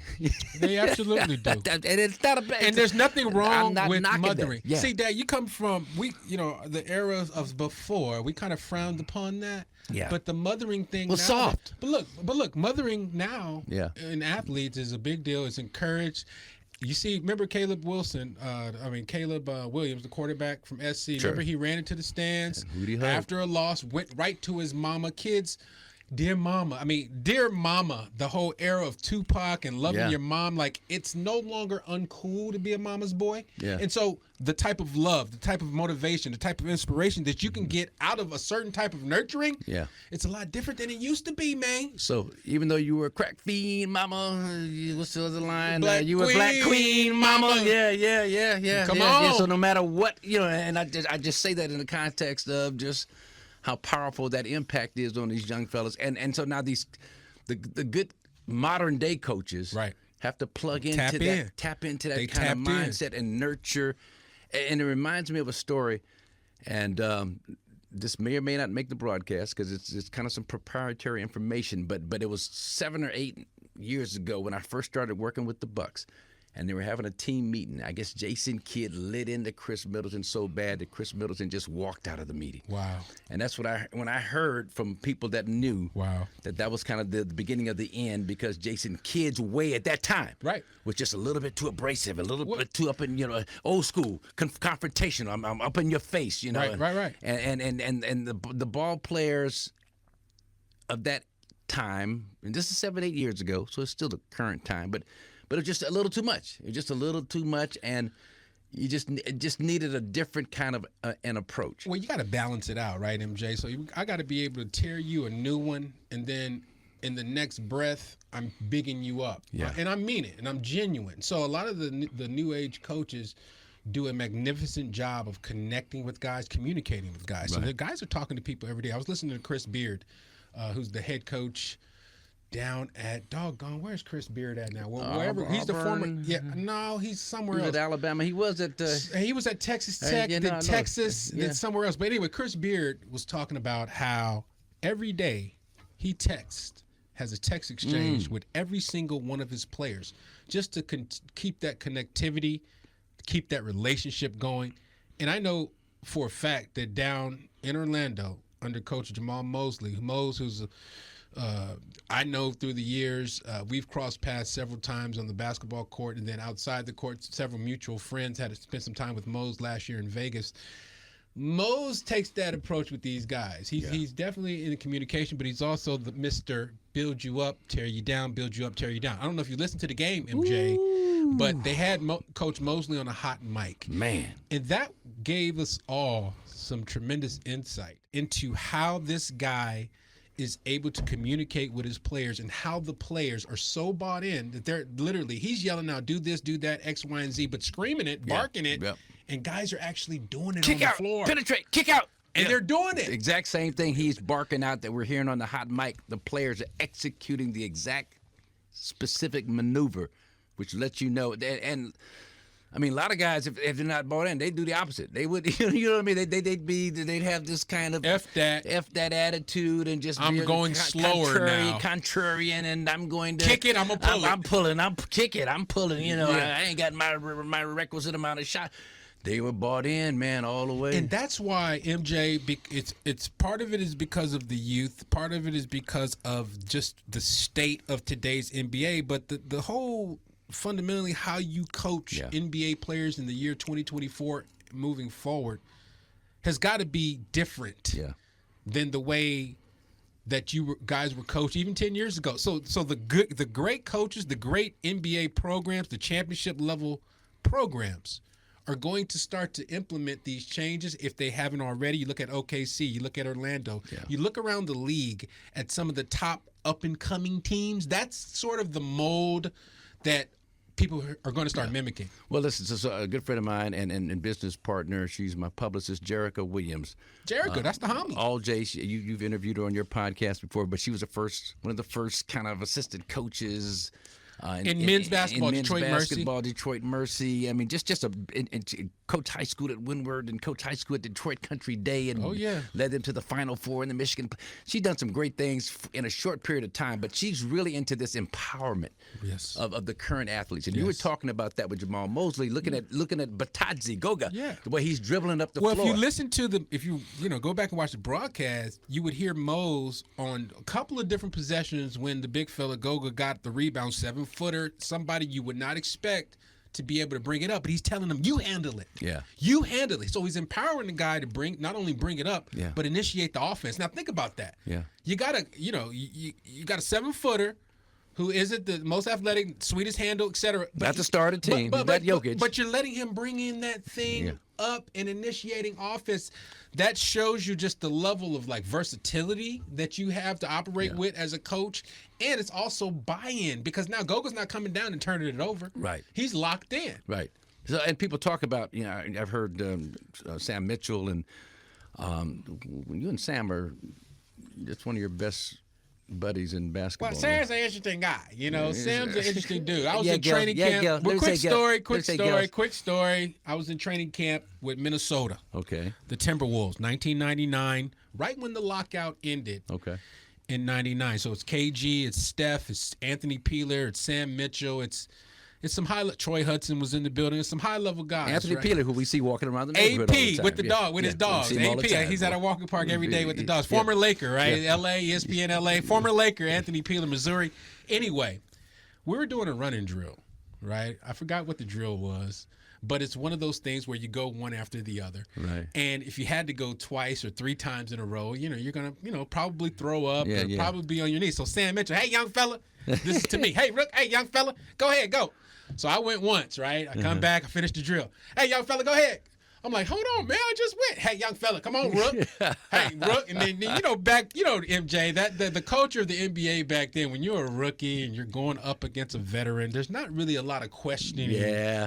They absolutely do. And it's not a bad. And there's nothing wrong with mothering. Yeah. See, Dad, you come from the era of before. We kind of frowned upon that. Yeah. But the mothering thing was now, soft. But look, mothering now in athletes is a big deal. It's encouraged. You see, remember Caleb Williams, the quarterback from SC. Sure. Remember he ran into the stands after a loss, went right to his mama. Kids, dear mama. The whole era of Tupac and loving your mom, like it's no longer uncool to be a mama's boy. Yeah. And so the type of love, the type of motivation, the type of inspiration that you can get out of a certain type of nurturing, it's a lot different than it used to be, man. So even though you were a crack fiend, mama, what's the other line? You were Black Queen, mama. Yeah. Come on. Yeah. So no matter what, and I just say that in the context of just how powerful that impact is on these young fellas. And so now the good modern day coaches have to tap into that kind of mindset and nurture. And it reminds me of a story, and this may or may not make the broadcast because it's kind of some proprietary information, but it was 7 or 8 years ago when I first started working with the Bucks. And they were having a team meeting. I guess Jason Kidd lit into Khris Middleton so bad that Khris Middleton just walked out of the meeting. Wow. And that's when I heard from people that knew that was kind of the beginning of the end because Jason Kidd's way at that time was just a little bit too abrasive, a little bit too up in, old school, confrontational. I'm up in your face, Right. And the ball players of that time, and this is 7-8 years ago, so it's still the current time, but it was just a little too much. It was just a little too much, and you just needed a different kind of an approach. Well, you got to balance it out, right, MJ? So I got to be able to tear you a new one, and then in the next breath, I'm bigging you up. Yeah. And I mean it, and I'm genuine. So a lot of the new age coaches do a magnificent job of connecting with guys, communicating with guys. Right. So the guys are talking to people every day. I was listening to Chris Beard, who's the head coach down at where's Chris Beard at now? Well, wherever he's the former. Yeah, no, he's somewhere else. At Alabama. He was at Texas Tech, then Texas, then somewhere else. But anyway, Chris Beard was talking about how every day he has a text exchange with every single one of his players, just to keep that connectivity, keep that relationship going. And I know for a fact that down in Orlando under Coach Jamal Mosley, who's I know through the years, we've crossed paths several times on the basketball court, and then outside the court, several mutual friends had to spend some time with Mose last year in Vegas. Mose takes that approach with these guys. He's definitely in the communication, but he's also the Mr. Build you up, tear you down, build you up, tear you down. I don't know if you listened to the game, MJ, but they had Coach Mosley on a hot mic. Man. And that gave us all some tremendous insight into how this guy is able to communicate with his players and how the players are so bought in that they're literally, he's yelling out, do this, do that, X, Y, and Z, but screaming it, barking it, and guys are actually doing it on the floor. Penetrate, kick out. And they're doing it. Exact same thing he's barking out that we're hearing on the hot mic. The players are executing the exact specific maneuver, which lets you know. And I mean, a lot of guys, if they're not bought in, they do the opposite. They would, you know what I mean? They'd have this kind of F that attitude and just I'm going slower now, contrarian, and I'm going to kick it. I'm gonna pull it. I'm pulling. I'm kick it. I'm pulling. You know, I ain't got my requisite amount of shot. They were bought in, man, all the way. And that's why, MJ, it's part of it is because of the youth. Part of it is because of just the state of today's NBA. But the whole, fundamentally, how you coach NBA players in the year 2024 moving forward has got to be different than the way that guys were coached even 10 years ago. So the great coaches, the great NBA programs, the championship level programs are going to start to implement these changes if they haven't already. You look at OKC, you look at Orlando, you look around the league at some of the top up-and-coming teams. That's sort of the mold that people are going to start mimicking. Well, listen, so a good friend of mine and business partner, she's my publicist, Jerica Williams. Jerica, that's the homie. All Jay, you've interviewed her on your podcast before, but she was one of the first kind of assistant coaches in men's basketball, Detroit Mercy. I mean, just coach high school at Windward and coach high school at Detroit Country Day, and led them to the Final Four in the Michigan. She's done some great things in a short period of time, but she's really into this empowerment of the current athletes. And you were talking about that with Jamal Mosley, looking at Batadze, Goga, the way he's dribbling up the floor. Well, if you listen to if you go back and watch the broadcast, you would hear Mose on a couple of different possessions when the big fella Goga got the rebound, 7-footer, somebody you would not expect to be able to bring it up, but he's telling them, you handle it. Yeah. You handle it. So he's empowering the guy to not only bring it up, but initiate the offense. Now think about that. Yeah. You got you got a 7-footer who isn't the most athletic, sweetest handle, etc. Not the starter team. But Jokic. But you're letting him bring in that thing up and initiating offense. That shows you just the level of versatility that you have to operate with as a coach. And it's also buy-in, because now Goga's not coming down and turning it over. Right. He's locked in. Right. So, and people talk about, I've heard Sam Mitchell, and you and Sam are just one of your best buddies in basketball. Well, Sam's an interesting guy. Sam's an interesting dude. I was in training camp. Quick story. I was in training camp with Minnesota. Okay. The Timberwolves, 1999, right when the lockout ended. Okay. In 99. So it's KG, it's Steph, it's Anthony Peeler, it's Sam Mitchell, it's some Troy Hudson was in the building. It's some high-level guys. Anthony Peeler, who we see walking around the neighborhood all the time. with the dog, with his dogs. AP, he's at a walking park every day with the dogs. Former Laker, right? L.A., ESPN L.A. Former Laker, Anthony Peeler, Missouri. Anyway, we were doing a running drill, right? I forgot what the drill was. but it's one of those things where you go one after the other. Right. And if you had to go twice or 3 times in a row, you're gonna probably throw up and probably be on your knees. So Sam Mitchell, hey young fella, this is to me. Hey Rook, hey young fella, go ahead, go. So I went once, right? I come back, I finished the drill. Hey young fella, go ahead. I'm like, hold on, man, I just went. Hey, young fella, come on, Rook. Hey, Rook. And then, MJ, that the culture of the NBA back then, when you're a rookie and you're going up against a veteran, there's not really a lot of questioning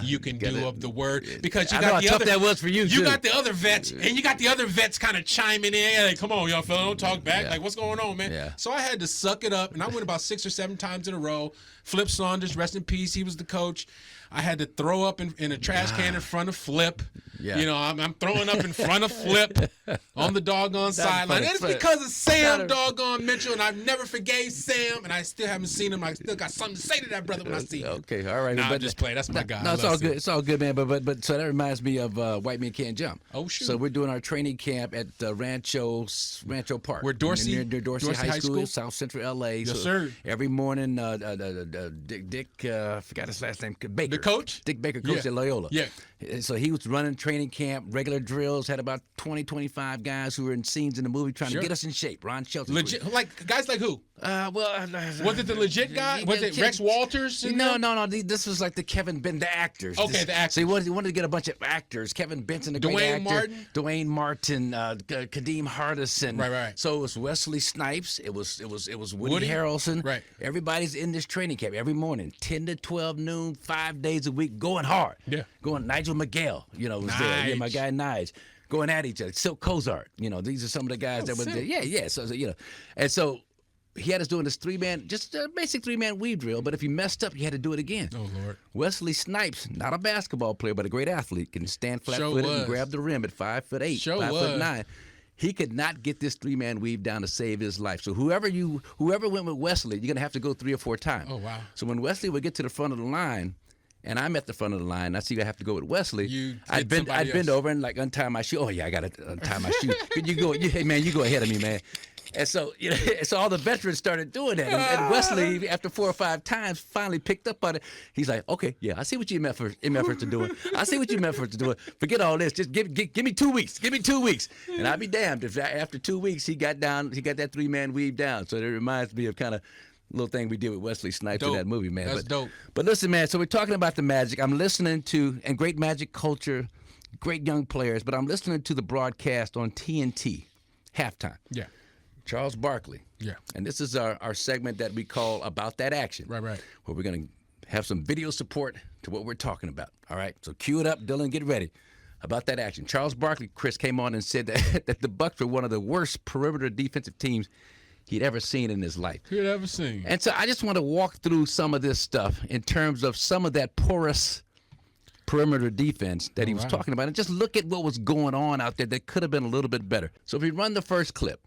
you can do of the word. Because you got the other, that was for you, too. Got the other vets, and you got the other vets kind of chiming in. Like, come on, young fella, don't talk back. Like, what's going on, man? Yeah. So I had to suck it up, and I went about 6 or 7 times in a row. Flip Saunders, rest in peace, he was the coach. I had to throw up in a trash can in front of Flip. Yeah. I'm throwing up in front of Flip on the doggone sideline. And it's because of Sam doggone Mitchell, and I've never forgave Sam, and I still haven't seen him. I still got something to say to that brother when I see him. Okay, all right. Nah, but just play. That's my guy. No, it's all good. It's all good, man. But so that reminds me of White Men Can't Jump. Oh, shoot. So we're doing our training camp at Rancho Park. Where Dorsey? Near Dorsey High School, South Central L.A. Yes, so sir. Every morning, Dick, forgot his last name, Baker. The coach? Dick Baker, coach at Loyola. Yeah. So he was running training camp, regular drills, had about 20, 25 guys who were in scenes in the movie trying to get us in shape. Ron Shelton. Legit, like guys like who? Was it the legit guy? Was it Rex Walters? No. This was like the Kevin Benson, the actors. Okay, the actors. So he wanted to get a bunch of actors. Kevin Benson, the great actor. Dwayne Martin, Kadeem Hardison. Right. So it was Wesley Snipes. It was Woody Harrelson. Right. Everybody's in this training camp every morning, 10 to 12 noon, 5 days a week, going hard. Yeah. Going Nigel McGill, was there. Yeah, my guy Nige. Going at each other. Silk Cozart. These are some of the guys that were there. Yeah. So and so he had us doing this just a basic 3-man weave drill, but if you messed up, you had to do it again. Oh, Lord. Wesley Snipes, not a basketball player, but a great athlete, can stand flat-footed and grab the rim at 5'8", 5'9". He could not get this 3-man weave down to save his life. So whoever went with Wesley, you're going to have to go 3 or 4 times. Oh, wow. So when Wesley would get to the front of the line, and I'm at the front of the line, I see I have to go with Wesley. I'd bend over and like untie my shoe. Oh yeah, I gotta untie my shoe. You go ahead of me, man. And so, so all the veterans started doing that. And Wesley, after 4 or 5 times, finally picked up on it. He's like, okay, yeah, I see what you meant for to do it. I see what you meant for to do it. Forget all this. Just give me 2 weeks. Give me 2 weeks. And I'll be damned if after 2 weeks he got that 3-man weave down. So it reminds me of kind of little thing we did with Wesley Snipes in that movie, man. That's dope. But listen, man, so we're talking about the Magic. I'm listening to, and great Magic culture, great young players, but I'm listening to the broadcast on TNT, halftime. Yeah. Charles Barkley. Yeah. And this is our segment that we call About That Action. Right. Where we're going to have some video support to what we're talking about. All right? So cue it up, Dylan, get ready. About that action. Charles Barkley, Chris, came on and said that the Bucks were one of the worst perimeter defensive teams he'd ever seen in his life. And so I just want to walk through some of this stuff in terms of some of that porous perimeter defense that he was talking about, and just look at what was going on out there that could have been a little bit better. So if we run the first clip,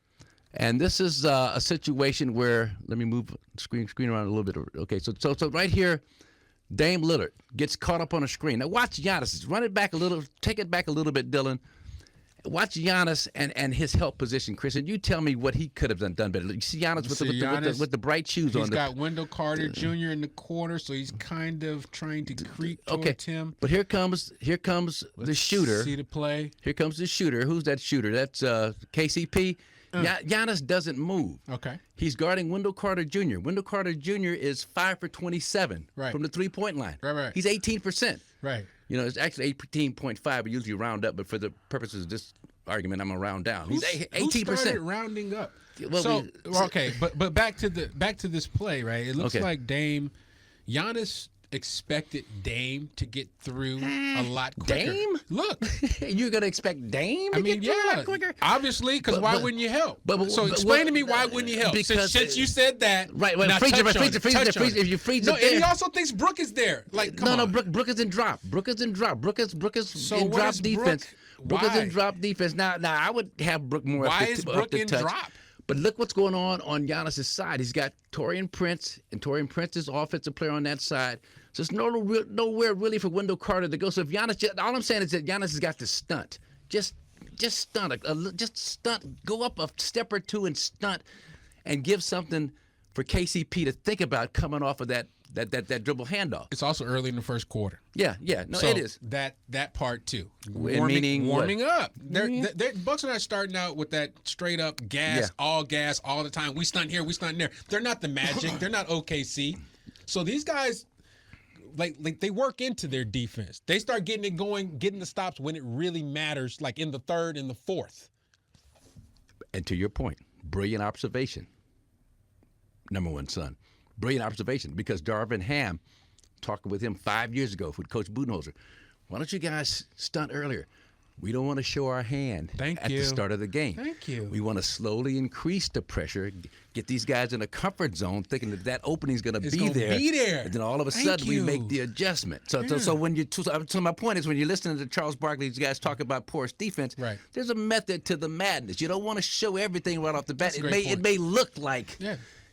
and this is a situation where, let me move the screen around a little bit. Okay, so right here, Dame Lillard gets caught up on a screen. Now watch Giannis. Run it back a little. Take it back a little bit, Dylan. Watch Giannis and his help position, Chris, and you tell me what he could have done better. You see Giannis with the bright shoes on. He's got Wendell Carter Jr. in the corner, so he's kind of trying to creep towards him. But here comes the shooter. See the play. Here comes the shooter. Who's that shooter? That's KCP. Giannis doesn't move. Okay. He's guarding Wendell Carter Jr. Wendell Carter Jr. is 5 for 27 from the 3-point line. Right. He's 18%. Right. It's actually 18.5. We usually round up, but for the purposes of this argument, I'm gonna round down. He's 18%. Who started rounding up? Well, but back to this play, right? It looks like Giannis expected Dame to get through a lot quicker. Dame? Look. You're going to expect Dame to get through a lot quicker? Obviously, because why wouldn't you help? Explain to me why wouldn't you help? Because since you said that. Right. Well, freeze if you freeze it there. And he also thinks Brook is there. Like, come on. Brook is in drop. Brook is in drop defense. Brook is in drop defense. Now, I would have Brook more Why up is to Brook in touch. drop? But look what's going on Giannis' side. He's got Taurean Prince, and Taurean Prince is offensive player on that side. So there's nowhere really for Wendell Carter to go. So if Giannis, all I'm saying is that Giannis has got to stunt. Just stunt. Just stunt. Go up a step or two and stunt, and give something for KCP to think about coming off of that that dribble handoff. It's also early in the first quarter. Yeah. No, So it is. That part too. Warming up. They're Bucks are not starting out with that straight up gas all the time. We stunt here, we stunt there. They're not the Magic. They're not OKC. So these guys, like they work into their defense. They start getting it going, getting the stops when it really matters, like in the third and the fourth. And to your point, brilliant observation. Number one son. Brilliant observation, because Darvin Ham, talking with him 5 years ago with Coach Budenholzer, why don't you guys stunt earlier? We don't want to show our hand at the start of the game. Thank you. We want to slowly increase the pressure, get these guys in a comfort zone, thinking that opening is going to be there. And then all of a sudden we make the adjustment. So when so my point is, when you're listening to Charles Barkley, these guys talk about porous defense, there's a method to the madness. You don't want to show everything right off the bat. It may look like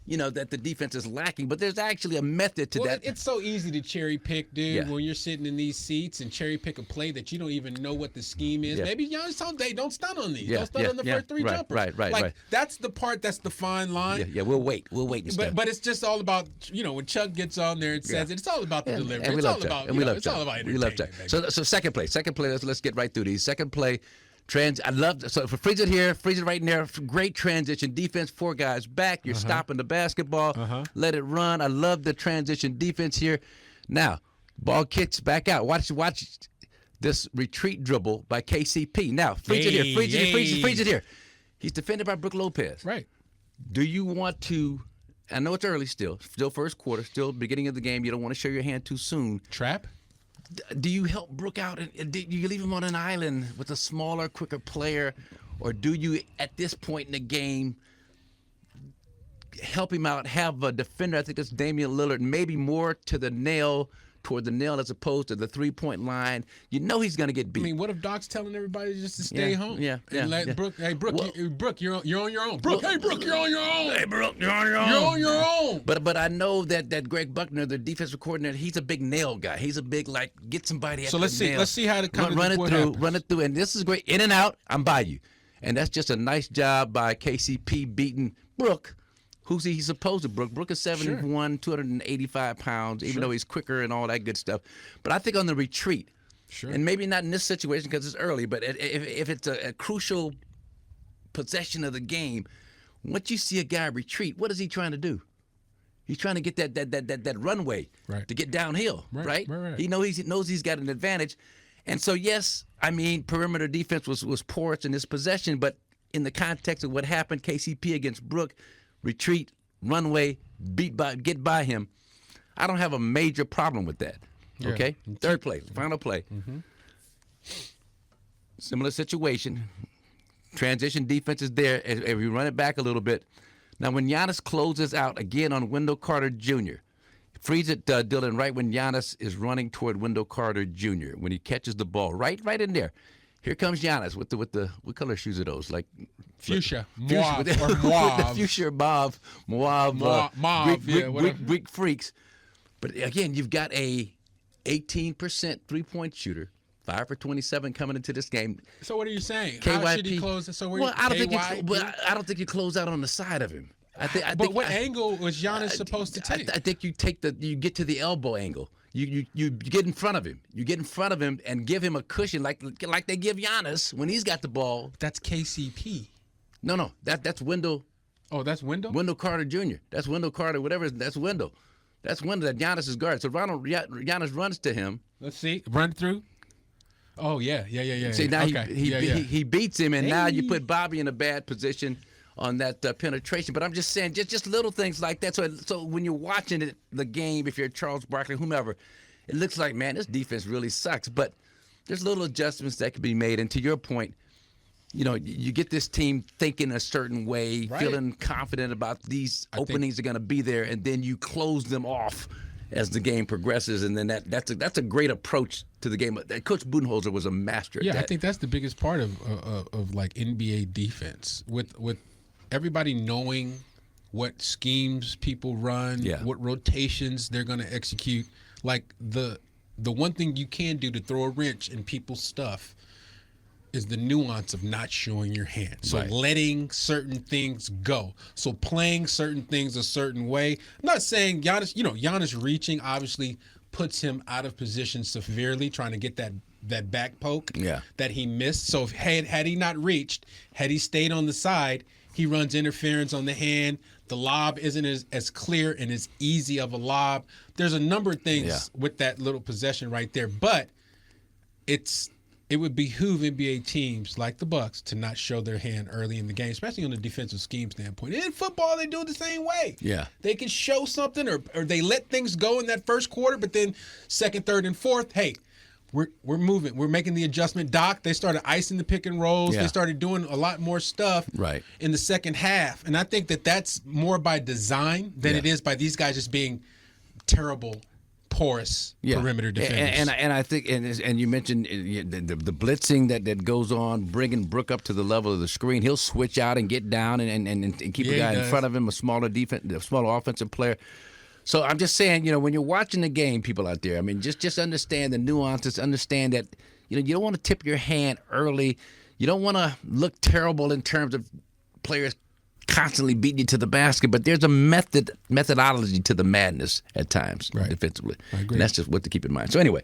that the defense is lacking, but there's actually a method to that. It's so easy to cherry pick, dude, when you're sitting in these seats and cherry pick a play that you don't even know what the scheme is. Maybe someday don't stun on these. Don't stun on the first three jumpers. Right. That's the part that's the fine line. Yeah, we'll wait. But it's just all about, when Chuck gets on there and says it's all about the delivery. And we love Chuck. It's all about entertainment. So second play. Let's get right through these. Second play. I love so for freeze it right in there. Great transition defense. 4 guys back. You're stopping the basketball. Let it run. I love the transition defense here. Now, ball kicks back out. Watch this retreat dribble by KCP. Now, freeze it here. He's defended by Brook Lopez. Right. Do you want to? I know it's early still first quarter, still beginning of the game. You don't want to show your hand too soon. Trap. Do you help Brook out? Do you leave him on an island with a smaller, quicker player? Or do you, at this point in the game, help him out, have a defender? I think it's Damian Lillard, maybe more toward the nail as opposed to the three-point line. You know he's going to get beat. I mean, what if Doc's telling everybody just to stay home? And let Brook, hey, Brook, Brook, you're on your own. Brook, hey, Brook, you're on your own. Hey, Brook, you're on your own. You're on your own. But I know that Greg Buckner, the defensive coordinator, he's a big nail guy. He's a big, get somebody at the nail. So let's see how the run it through. And this is great. In and out, I'm by you. And that's just a nice job by KCP beating Brook. Who's he's opposed to Brook? Brook is 7'1", 285 pounds, even though he's quicker and all that good stuff. But I think on the retreat, and maybe not in this situation because it's early, but if it's a crucial possession of the game, once you see a guy retreat, what is he trying to do? He's trying to get that runway to get downhill, right? He knows he's got an advantage. And so, yes, I mean, perimeter defense was porous in this possession, but in the context of what happened, KCP against Brook, retreat, runway, get by him. I don't have a major problem with that. Okay? Third play, final play. Similar situation. Transition defense is there. If we run it back a little bit. Now, when Giannis closes out again on Wendell Carter Jr., freeze it, Dylan, right when Giannis is running toward Wendell Carter Jr., when he catches the ball, right in there. Here comes Giannis with the what color shoes are those? Like fuchsia, mauve, or mauve. With the fuchsia, mauve, Greek freaks. But again, you've got a 18% 3-point shooter, 5 for 27 coming into this game. So what are you saying? KYP, how should he close? So I don't think you close out on the side of him. But what angle was Giannis supposed to take? I think you get to the elbow angle. You get in front of him. You get in front of him and give him a cushion like they give Giannis when he's got the ball. That's KCP. No, that's Wendell. Oh, that's Wendell? Wendell Carter Jr. That's Wendell Carter, whatever. That's Wendell. That's Wendell that Giannis is guard. So Giannis runs to him. Let's see. Run through. Oh, yeah. See, now he beats him, and now you put Bobby in a bad position on that penetration. But I'm just saying, just little things like that. So when you're watching the game, if you're Charles Barkley, whomever, it looks like, man, this defense really sucks. But there's little adjustments that can be made. And to your point, you get this team thinking a certain way, feeling confident about these openings are going to be there, and then you close them off as the game progresses, and then that's a great approach to the game. Coach Budenholzer was a master at that. I think that's the biggest part of like NBA defense with everybody knowing what schemes people run, what rotations they're going to execute. Like the one thing you can do to throw a wrench in people's stuff is the nuance of not showing your hand. So Right. letting certain things go. So playing certain things a certain way. I'm not saying Giannis reaching obviously puts him out of position severely, trying to get that back poke that he missed. So had he not reached, had he stayed on the side, he runs interference on the hand. The lob isn't as clear and as easy of a lob. There's a number of things with that little possession right there. But it would behoove NBA teams like the Bucks to not show their hand early in the game, especially on the defensive scheme standpoint. In football, they do it the same way. Yeah. They can show something or they let things go in that first quarter, but then second, third, and fourth, hey, we're moving. We're making the adjustment. They started icing the pick and rolls. Yeah. They started doing a lot more stuff in the second half. And I think that's more by design than it is by these guys just being terrible, porous perimeter defenders. And I think and you mentioned the blitzing that goes on, bringing Brook up to the level of the screen. He'll switch out and get down and keep a guy in front of him, a smaller offensive player. So I'm just saying, when you're watching the game, people out there, I mean, just understand the nuances. Understand that you don't want to tip your hand early. You don't want to look terrible in terms of players constantly beating you to the basket, but there's a methodology to the madness at times defensively. I agree. And that's just what to keep in mind. So anyway,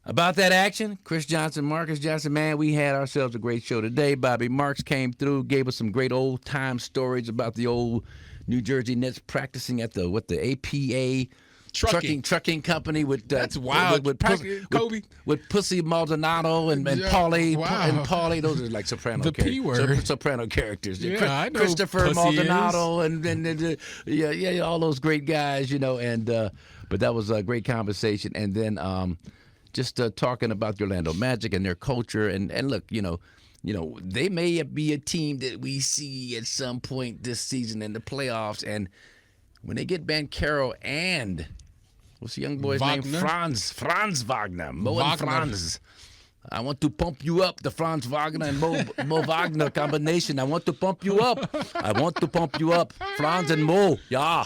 about that action, Khris Johnson, Marques Johnson, man, we had ourselves a great show today. Bobby Marks came through, gave us some great old-time stories about the old New Jersey Nets practicing at the APA trucking company with that's wild. With Kobe with Pussy Maldonado and Paulie wow. and Paulie. Those are like soprano the characters. P word. Soprano characters. Yeah, I know Christopher Pussy Maldonado and all those great guys. And but that was a great conversation. And then just talking about the Orlando Magic and their culture and look, they may be a team that we see at some point this season in the playoffs. And when they get Banchero and what's the young boy's name? Franz Wagner. Mo and Franz. I want to pump you up. The Franz Wagner and Mo Wagner combination. I want to pump you up. Franz and Mo. Yeah.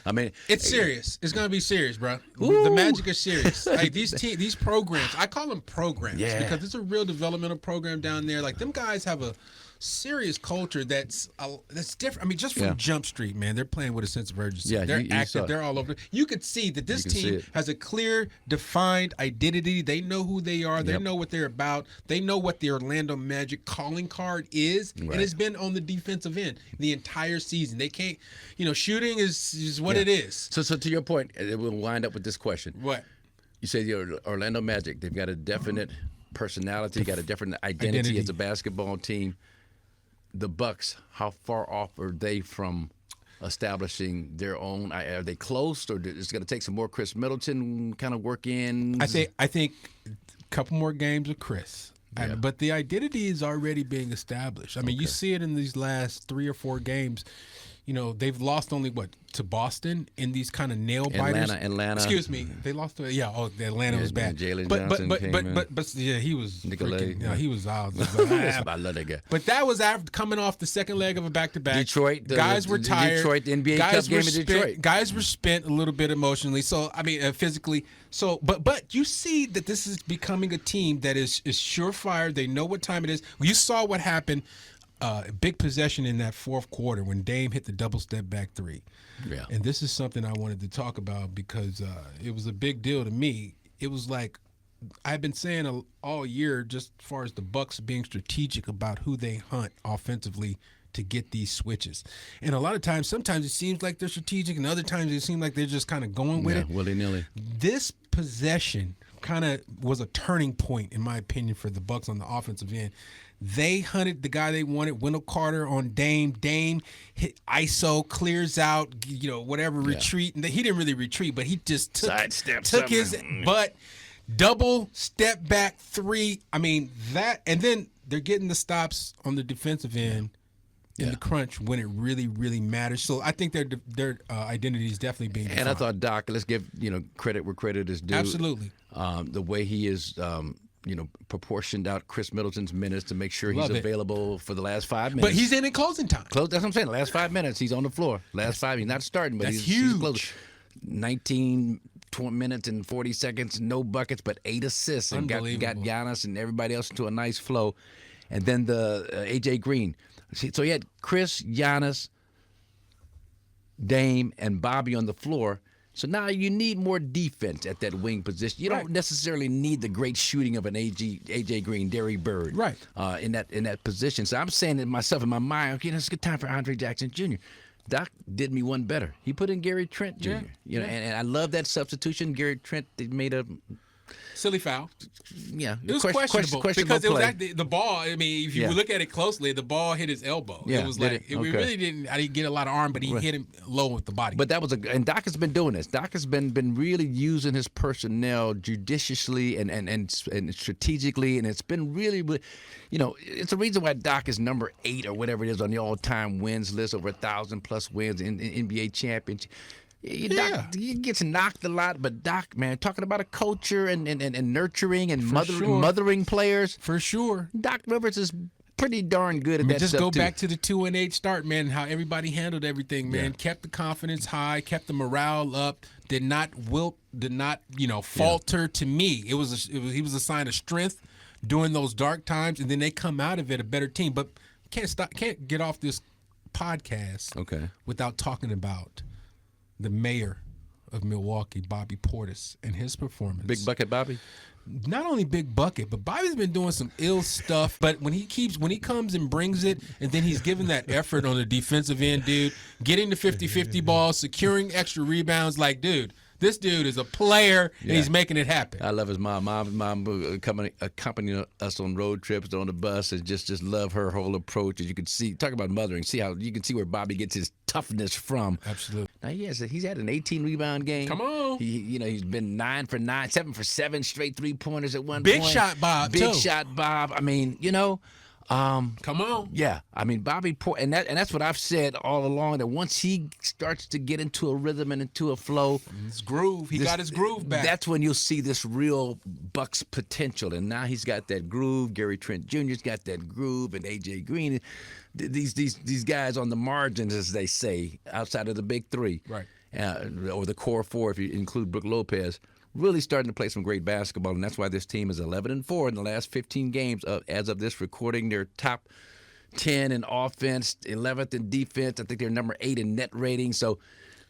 I mean, it's serious. It's gonna be serious, bro. The Magic is serious. Like these programs, I call them programs because it's a real developmental program down there. Like them guys have a serious culture that's different. I mean, just from Jump Street, man, they're playing with a sense of urgency. Yeah, they're active. They're all over. You could see that this team has a clear, defined identity. They know who they are. They know what they're about. They know what the Orlando Magic calling card is, and it's been on the defensive end the entire season. They can't, shooting is what it is. So to your point, we'll wind up with this question. What? You say the Orlando Magic, they've got a definite personality, got a different identity as a basketball team. The Bucks, how far off are they from establishing their own? Are they close, or is it going to take some more Khris Middleton kind of work in? I think a couple more games of Khris. But the identity is already being established. I mean, you see it in these last 3 or 4 games. They've lost only to Boston in these kind of nail biters. Atlanta. Excuse me, they lost to Atlanta was bad. Jalen Johnson came in. But he was Nicolay. he was out. I love that guy. But that was after coming off the second leg of a back-to-back. Detroit, guys were tired. Detroit, the NBA Cup game in Detroit. Guys were spent a little bit emotionally. So I mean, physically. So, but you see that this is becoming a team that is surefire. They know what time it is. You saw what happened. Big possession in that fourth quarter when Dame hit the double step back three. Yeah. And this is something I wanted to talk about because it was a big deal to me. It was like I've been saying all year, just as far as the Bucks being strategic about who they hunt offensively to get these switches. And a lot of times, sometimes it seems like they're strategic, and other times it seems like they're just kind of going with it. Willy-nilly. This possession kind of was a turning point, in my opinion, for the Bucks on the offensive end. They hunted the guy they wanted, Wendell Carter on Dame. Dame hit ISO, clears out, retreat. And he didn't really retreat, but he just took his butt, double step back three. I mean, that, and then they're getting the stops on the defensive end in the crunch when it really, really matters. So I think their identity is definitely being defined. And I thought, Doc, let's give credit where credit is due. Absolutely. The way he is proportioned out Khris Middleton's minutes to make sure he's available for the last 5 minutes. But he's in closing time. That's what I'm saying. Last 5 minutes, he's on the floor. Last 5, he's not starting, but he's close. 19 20 minutes and 40 seconds, no buckets, but 8 assists, and got Giannis and everybody else into a nice flow. And then the AJ Green. So you had Khris, Giannis, Dame, and Bobby on the floor. So now you need more defense at that wing position. You don't necessarily need the great shooting of an AJ Green, Derrick Bird, in that position. So I'm saying to myself in my mind, okay, it's a good time for Andre Jackson Jr. Doc did me one better. He put in Gary Trent Jr. And I love that substitution. Gary Trent made a silly foul. Yeah, it was questionable because it was actually the ball. I mean, if you look at it closely, the ball hit his elbow. Yeah, it was like we really didn't. I didn't get a lot of arm, but he hit him low with the body. But that was and Doc has been doing this. Doc has been really using his personnel judiciously and strategically, and it's been really, it's a reason why Doc is number 8 or whatever it is on the all-time wins list, over 1,000+ wins in NBA championship. Doc, he gets knocked a lot, but Doc, man, talking about a culture and nurturing and mothering players. For sure. Doc Rivers is pretty darn good at that just stuff, go too. back to the 2-8 start, man, how everybody handled everything, man. Kept the confidence high, kept the morale up, did not wilt, did not, falter. To me, he was a sign of strength during those dark times, and then they come out of it a better team. But can't get off this podcast without talking about the mayor of Milwaukee, Bobby Portis, and his performance. Big Bucket Bobby? Not only Big Bucket, but Bobby's been doing some ill stuff. But when he comes and brings it, and then he's giving that effort on the defensive end, dude, getting the 50-50 ball, securing extra rebounds, like, dude, this dude is a player, and he's making it happen. I love his mom. Mom accompanying us on road trips on the bus, and just love her whole approach. As you can see, talk about mothering. See how you can see where Bobby gets his toughness from. Absolutely. Now he's had an 18 rebound game. Come on. He's been 9 for 9, 7 for 7 straight 3-pointers at one Big point. shot Bob. Big shot Bob. I mean, come on. Yeah, I mean Bobby and that's what I've said all along, that once he starts to get into a rhythm and into a flow, his groove, he got his groove back. That's when you'll see this real Bucks potential. And now he's got that groove. Gary Trent Jr.'s got that groove, and AJ Green. These guys on the margins, as they say, outside of the big three, right, or the core four if you include Brook Lopez, really starting to play some great basketball, and that's why this team is 11-4 in the last 15 games. As of this recording, they're top 10 in offense, 11th in defense. I think they're number 8 in net rating. So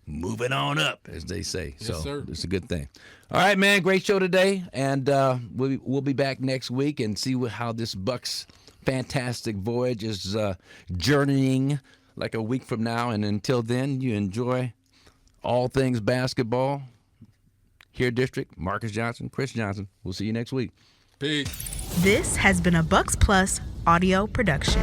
moving on up, as they say. Yes, sir. It's a good thing. All right, man, great show today, and we'll be back next week and see how this Bucks fantastic voyage is journeying like a week from now. And until then, you enjoy all things basketball. Here, District, Marques Johnson, Khris Johnson. We'll see you next week. Peace. This has been a Bucks Plus audio production.